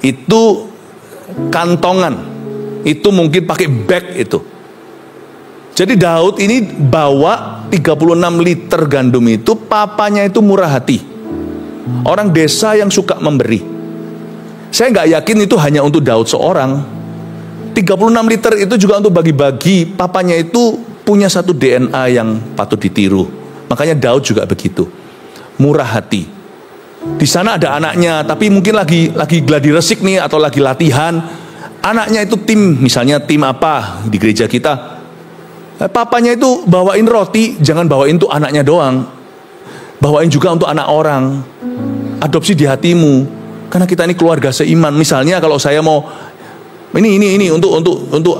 Itu kantongan. Itu mungkin pakai bag itu. Jadi Daud ini bawa 36 liter gandum itu, papanya itu murah hati. Orang desa yang suka memberi. Saya nggak yakin itu hanya untuk Daud seorang. 36 liter itu juga untuk bagi-bagi. Papanya itu punya satu DNA yang patut ditiru. Makanya Daud juga begitu. Murah hati. Di sana ada anaknya, tapi mungkin lagi gladi resik nih atau lagi latihan. Anaknya itu tim, misalnya tim apa di gereja kita. Papanya itu bawain roti, jangan bawain untuk anaknya doang. Bawain juga untuk anak orang. Adopsi di hatimu. Karena kita ini keluarga seiman. Misalnya kalau saya mau ini untuk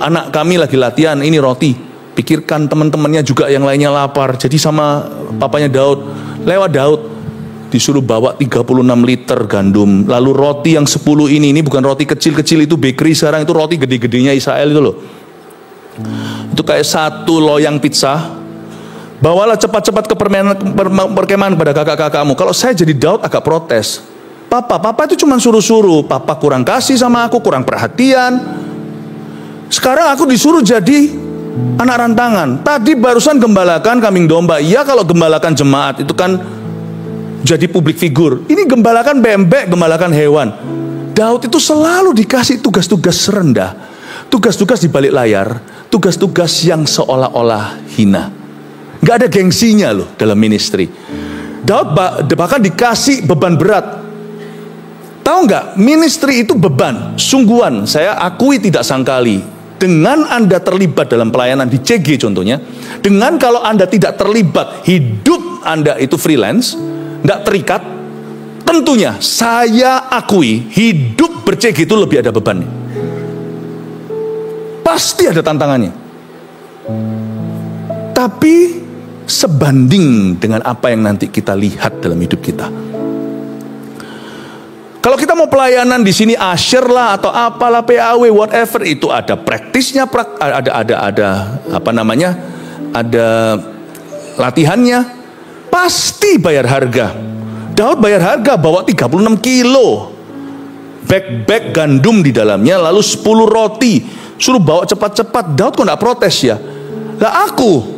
anak kami lagi latihan, ini roti. Pikirkan teman-temannya juga yang lainnya lapar. Jadi sama papanya Daud, lewat Daud disuruh bawa 36 liter gandum. Lalu roti yang 10 ini bukan roti kecil-kecil itu bakery sekarang, itu roti gede-gedenya Israel itu loh. Itu kayak satu loyang pizza. Bawalah cepat-cepat ke perkemahan kepada kakak-kakakmu. Kalau saya jadi Daud agak protes. Papa itu cuma suruh-suruh. Papa kurang kasih sama aku, kurang perhatian. Sekarang aku disuruh jadi anak rantangan. Tadi barusan gembalakan kambing domba. Ya kalau gembalakan jemaat itu kan jadi publik figur. Ini gembalakan bebek, gembalakan hewan. Daud itu selalu dikasih tugas-tugas rendah, tugas-tugas di balik layar, tugas-tugas yang seolah-olah hina. Gak ada gengsinya loh dalam ministry. Daud bahkan dikasih beban berat. Tahu nggak? Ministry itu beban, sungguhan. Saya akui tidak sangkali. Dengan Anda terlibat dalam pelayanan di CG contohnya, dengan kalau Anda tidak terlibat, hidup Anda itu freelance, nggak terikat, tentunya saya akui hidup ber-CG itu lebih ada bebannya. Pasti ada tantangannya. Tapi sebanding dengan apa yang nanti kita lihat dalam hidup kita. Kalau kita mau pelayanan di sini usher lah atau apalah PAW whatever, itu ada praktisnya, ada latihannya, pasti bayar harga. Daud bayar harga, bawa 36 kilo bag gandum di dalamnya, lalu 10 roti, suruh bawa cepat-cepat. Daud kok gak protes ya? Lah aku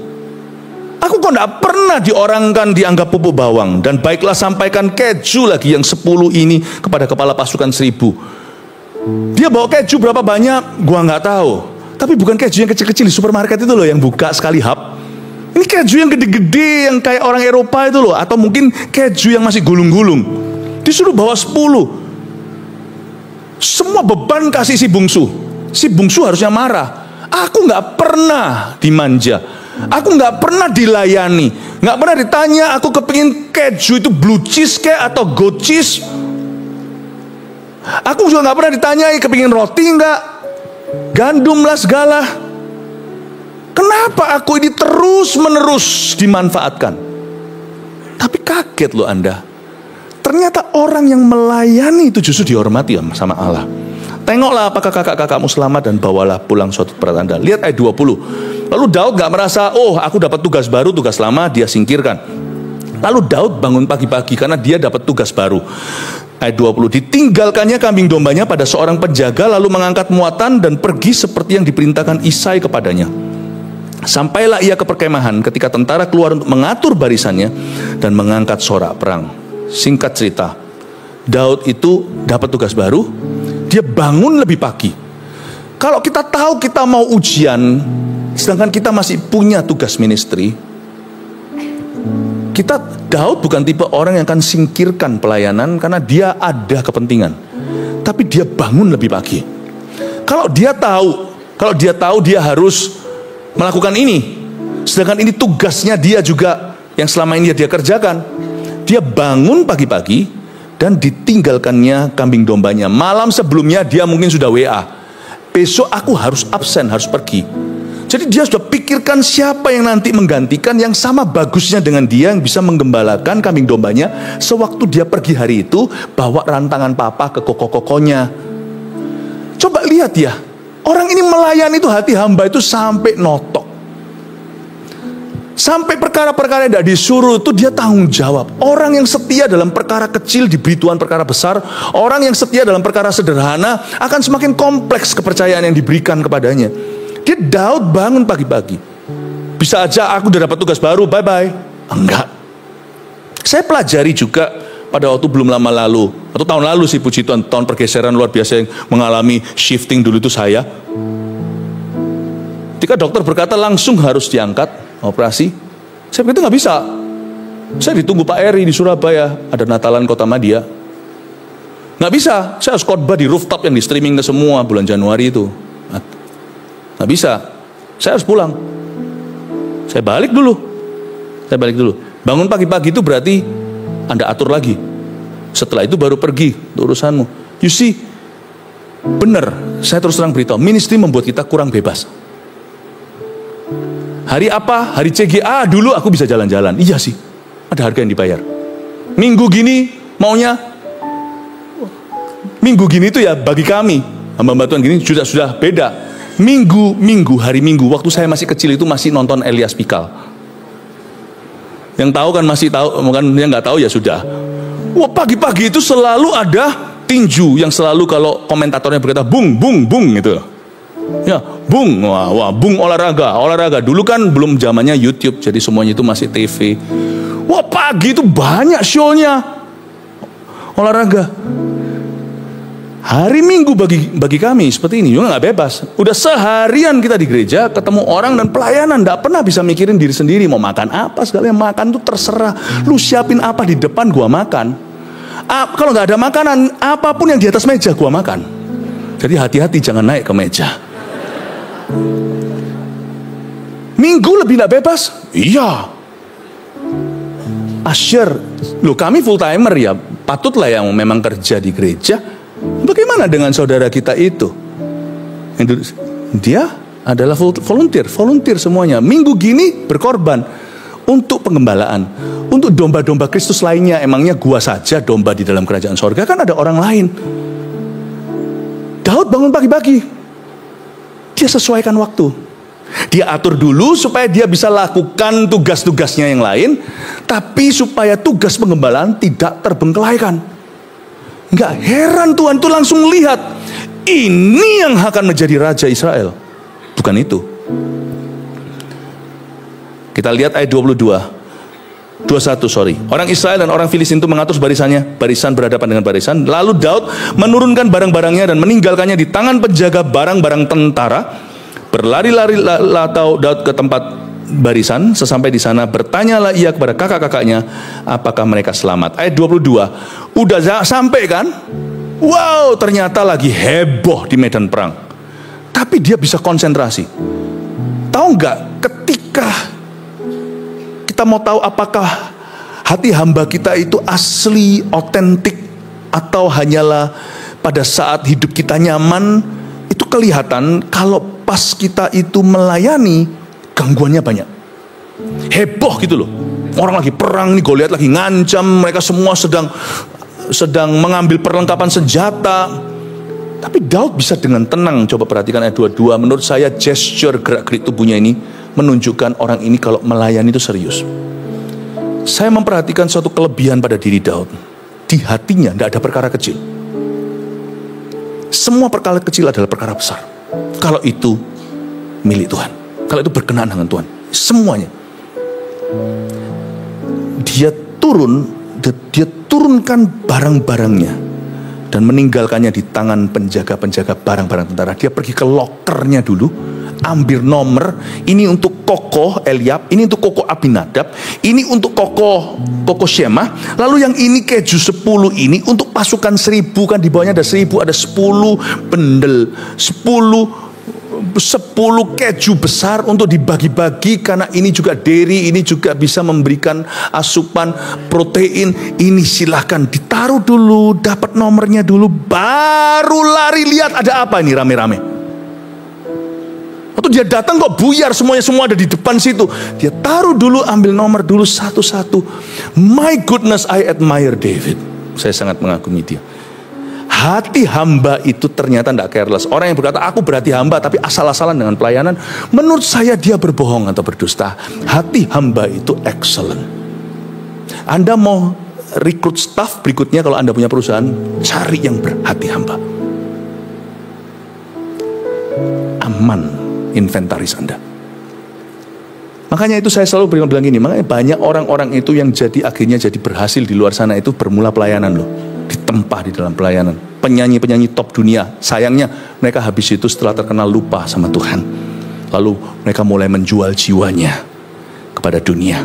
kok gak pernah diorangkan dianggap pupuk bawang. Dan baiklah sampaikan keju lagi yang 10 ini kepada kepala pasukan 1000. Dia bawa keju berapa banyak? Gua gak tahu. Tapi bukan keju yang kecil-kecil di supermarket itu loh, yang buka sekali hap. Ini keju yang gede-gede, yang kayak orang Eropa itu loh. Atau mungkin keju yang masih gulung-gulung. Disuruh bawa 10. Semua beban kasih si bungsu. Si bungsu harusnya marah. Aku gak pernah dimanja. Aku nggak pernah dilayani, nggak pernah ditanya aku kepingin keju itu blue cheese kayak atau goat cheese. Aku juga nggak pernah ditanyai kepingin roti nggak, gandum lah segala. Kenapa aku ini terus menerus dimanfaatkan? Tapi kaget loh Anda, ternyata orang yang melayani itu justru dihormati sama Allah. Tengoklah apakah kakak-kakakmu selamat dan bawalah pulang suatu berat Anda. Lihat ayat 20. Lalu Daud gak merasa, oh aku dapat tugas baru, tugas lama dia singkirkan. Lalu Daud bangun pagi-pagi karena dia dapat tugas baru. Ayat 20. Ditinggalkannya kambing dombanya pada seorang penjaga, lalu mengangkat muatan dan pergi seperti yang diperintahkan Isai kepadanya. Sampailah ia ke perkemahan ketika tentara keluar untuk mengatur barisannya dan mengangkat sorak perang. Singkat cerita, Daud itu dapat tugas baru. Dia bangun lebih pagi. Kalau kita tahu kita mau ujian, sedangkan kita masih punya tugas ministry, Daud bukan tipe orang yang akan singkirkan pelayanan karena dia ada kepentingan. Tapi dia bangun lebih pagi. Kalau dia tahu dia harus melakukan ini, sedangkan ini tugasnya dia juga yang selama ini dia kerjakan, dia bangun pagi-pagi dan ditinggalkannya kambing dombanya. Malam sebelumnya dia mungkin sudah WA, besok aku harus absen, harus pergi. Jadi dia sudah pikirkan siapa yang nanti menggantikan yang sama bagusnya dengan dia, yang bisa menggembalakan kambing dombanya. Sewaktu dia pergi hari itu, bawa rantangan papa ke koko-kokonya. Coba lihat ya, orang ini melayani itu, hati hamba itu sampai notok. Sampai perkara-perkara yang tidak disuruh itu dia tanggung jawab. Orang yang setia dalam perkara kecil diberi Tuhan perkara besar. Orang yang setia dalam perkara sederhana akan semakin kompleks kepercayaan yang diberikan kepadanya. Dia Daud bangun pagi-pagi. Bisa aja aku udah dapat tugas baru, bye-bye. Enggak. Saya pelajari juga pada waktu belum lama lalu, atau tahun lalu sih puji Tuhan, tahun pergeseran luar biasa yang mengalami shifting dulu itu saya. Ketika dokter berkata langsung harus diangkat operasi, saya begitu nggak bisa. Saya ditunggu Pak Eri di Surabaya, ada Natalan Kota Madia. Nggak bisa, saya harus khotbah di rooftop yang di streaming ke semua bulan Januari itu. Nggak bisa, saya harus pulang. Saya balik dulu. Bangun pagi-pagi itu berarti Anda atur lagi. Setelah itu baru pergi untuk urusanmu. You see, benar, saya terus terang beritahu, ministry membuat kita kurang bebas. Hari apa? Hari CGA dulu aku bisa jalan-jalan. Iya sih, ada harga yang dibayar. Minggu gini maunya, minggu gini itu ya bagi kami hamba-hamba Tuhan gini sudah beda. Hari Minggu waktu saya masih kecil itu masih nonton Elias Pikal. Yang tahu kan masih tahu, kan yang nggak tahu ya sudah. Wah, pagi-pagi itu selalu ada tinju yang selalu kalau komentatornya berkata bung bung bung gitu. Ya, Bung, wah, Bung olahraga. Dulu kan belum zamannya YouTube, jadi semuanya itu masih TV. Wah, pagi itu banyak show-nya olahraga. Hari Minggu bagi kami seperti ini juga nggak bebas. Udah seharian kita di gereja ketemu orang dan pelayanan, nggak pernah bisa mikirin diri sendiri mau makan apa segala. Yang makan tuh terserah. Lu siapin apa di depan, gua makan. Kalau nggak ada makanan, apapun yang di atas meja gua makan. Jadi hati-hati jangan naik ke meja. Minggu lebih nggak bebas? Iya. Asyir, loh kami full timer ya, patutlah yang memang kerja di gereja. Bagaimana dengan saudara kita itu? Dia adalah volunteer semuanya. Minggu gini berkorban untuk penggembalaan, untuk domba-domba Kristus lainnya. Emangnya gua saja domba di dalam kerajaan sorga? Kan ada orang lain. Daud bangun pagi-pagi, dia sesuaikan waktu. Dia atur dulu supaya dia bisa lakukan tugas-tugasnya yang lain, tapi supaya tugas penggembalaan tidak terbengkelaikan. Enggak heran Tuhan tuh langsung lihat, ini yang akan menjadi Raja Israel. Bukan itu. Kita lihat ayat 21. Orang Israel dan orang Filistin itu mengatur barisan berhadapan dengan barisan. Lalu Daud menurunkan barang-barangnya dan meninggalkannya di tangan penjaga barang-barang tentara. Berlari-lari Daud ke tempat barisan. Sesampai di sana bertanyalah ia kepada kakak-kakaknya apakah mereka selamat. Ayat 22. Udah sampai kan? Wow, ternyata lagi heboh di medan perang. Tapi dia bisa konsentrasi. Tahu nggak, ketika kita mau tahu apakah hati hamba kita itu asli, otentik, atau hanyalah pada saat hidup kita nyaman, itu kelihatan kalau pas kita itu melayani, gangguannya banyak. Heboh gitu loh. Orang lagi perang nih, Goliat lagi ngancam, mereka semua sedang mengambil perlengkapan senjata. Tapi Daud bisa dengan tenang. Coba perhatikan ayat 22. Menurut saya gesture gerak-gerik tubuhnya ini menunjukkan orang ini kalau melayani itu serius. Saya memperhatikan suatu kelebihan pada diri Daud. Di hatinya tidak ada perkara kecil. Semua perkara kecil adalah perkara besar. Kalau itu milik Tuhan, kalau itu berkenaan dengan Tuhan, semuanya. Dia turunkan barang-barangnya dan meninggalkannya di tangan penjaga-penjaga barang-barang tentara. Dia pergi ke lokernya dulu, ambil nomor. Ini untuk kokoh Eliab, ini untuk kokoh Abinadab, ini untuk kokoh Shemah. Lalu yang ini keju 10 ini untuk pasukan 1000, kan di bawahnya ada 1000, ada 10 bendel, 10 keju besar untuk dibagi-bagi, karena ini juga dairy, ini juga bisa memberikan asupan protein. Ini silahkan ditaruh dulu, dapat nomornya dulu, baru lari lihat ada apa ini rame-rame. Waktu dia datang kok buyar semuanya, semua ada di depan situ. Dia taruh dulu, ambil nomor dulu satu-satu. My goodness, I admire David. Saya sangat mengagumi dia. Hati hamba itu ternyata tidak careless. Orang yang berkata aku berhati hamba tapi asal-asalan dengan pelayanan, menurut saya dia berbohong atau berdusta. Hati hamba itu excellent. Anda mau rekrut staff berikutnya, kalau Anda punya perusahaan, cari yang berhati hamba. Aman inventaris Anda. Makanya itu saya selalu bilang gini, makanya banyak orang-orang itu yang jadi akhirnya jadi berhasil di luar sana itu bermula pelayanan loh. Ditempa di dalam pelayanan. Penyanyi-penyanyi top dunia, sayangnya mereka habis itu setelah terkenal lupa sama Tuhan. Lalu mereka mulai menjual jiwanya kepada dunia.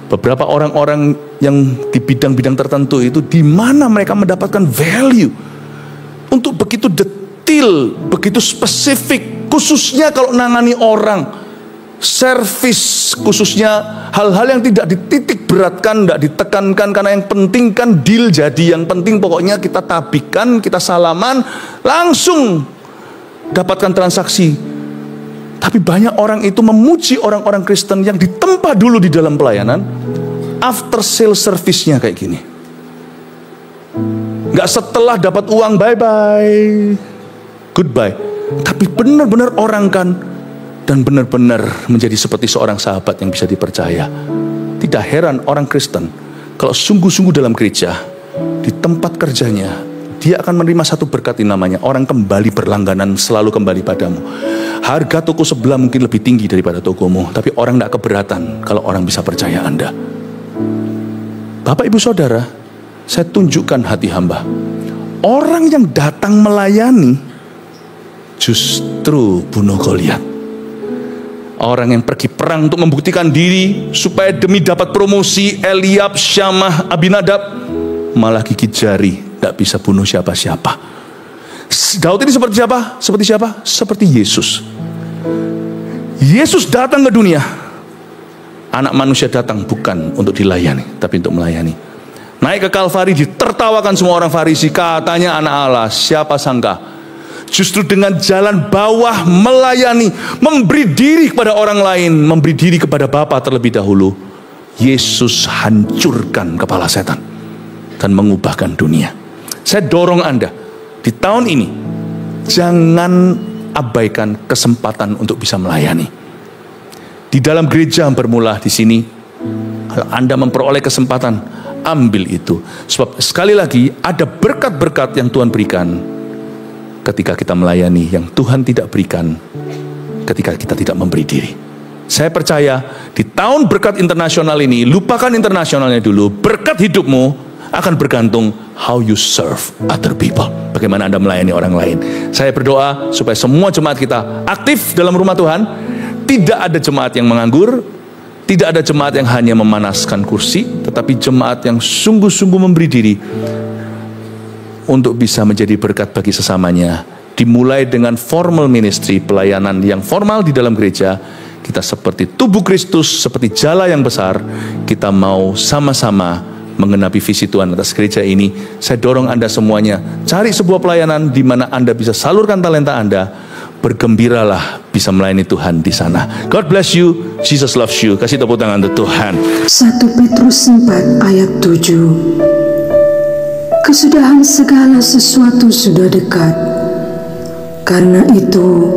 Beberapa orang-orang yang di bidang-bidang tertentu itu, di mana mereka mendapatkan value untuk begitu detail, begitu spesifik, khususnya kalau nangani orang. Servis khususnya hal-hal yang tidak dititik beratkan, tidak ditekankan, karena yang penting kan deal jadi, yang penting pokoknya kita tabikan, kita salaman, langsung dapatkan transaksi. Tapi banyak orang itu memuji orang-orang Kristen yang ditempa dulu di dalam pelayanan, after sale service-nya kayak gini. Nggak setelah dapat uang bye-bye, goodbye, tapi benar-benar orang kan, dan benar-benar menjadi seperti seorang sahabat yang bisa dipercaya. Tidak heran orang Kristen kalau sungguh-sungguh dalam gereja, di tempat kerjanya, dia akan menerima satu berkat ini, namanya orang kembali berlangganan, selalu kembali padamu. Harga toko sebelah mungkin lebih tinggi daripada tokomu, tapi orang tidak keberatan kalau orang bisa percaya Anda. Bapak ibu saudara, saya tunjukkan hati hamba. Orang yang datang melayani justru bunuh Goliat. Orang yang pergi perang untuk membuktikan diri supaya demi dapat promosi, Eliab, Syamah, Abinadab, malah gigit jari, tidak bisa bunuh siapa-siapa. Daud ini seperti siapa? Seperti siapa? Seperti Yesus. Yesus datang ke dunia. Anak manusia datang bukan untuk dilayani, tapi untuk melayani. Naik ke Kalvari, ditertawakan semua orang Farisi, katanya anak Allah. Siapa sangka justru dengan jalan bawah melayani, memberi diri kepada orang lain, memberi diri kepada Bapa terlebih dahulu, Yesus hancurkan kepala setan dan mengubahkan dunia. Saya dorong Anda di tahun ini, jangan abaikan kesempatan untuk bisa melayani. Di dalam gereja bermula di sini. Kalau Anda memperoleh kesempatan, ambil itu. Sebab sekali lagi ada berkat-berkat yang Tuhan berikan ketika kita melayani, yang Tuhan tidak berikan ketika kita tidak memberi diri. Saya percaya di tahun berkat internasional ini, lupakan internasionalnya dulu. Berkat hidupmu akan bergantung how you serve other people. Bagaimana Anda melayani orang lain. Saya berdoa supaya semua jemaat kita aktif dalam rumah Tuhan. Tidak ada jemaat yang menganggur, tidak ada jemaat yang hanya memanaskan kursi, tetapi jemaat yang sungguh-sungguh memberi diri untuk bisa menjadi berkat bagi sesamanya. Dimulai dengan formal ministry, pelayanan yang formal di dalam gereja. Kita seperti tubuh Kristus, seperti jala yang besar. Kita mau sama-sama mengenapi visi Tuhan atas gereja ini. Saya dorong Anda semuanya, cari sebuah pelayanan di mana Anda bisa salurkan talenta Anda. Bergembiralah bisa melayani Tuhan di sana. God bless you. Jesus loves you. Kasih tepuk tangan untuk Tuhan. 1 Petrus 4 ayat 7. Kesudahan segala sesuatu sudah dekat. Karena itu,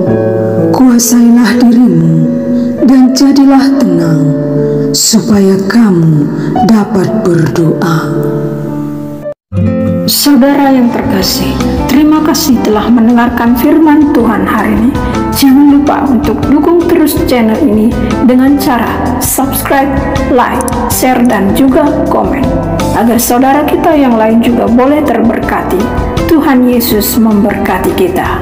kuasailah dirimu dan jadilah tenang, supaya kamu dapat berdoa. Saudara yang terkasih, terima kasih telah mendengarkan firman Tuhan hari ini. Jangan lupa untuk dukung terus channel ini dengan cara subscribe, like, share, dan juga komen, agar saudara kita yang lain juga boleh terberkati. Tuhan Yesus memberkati kita.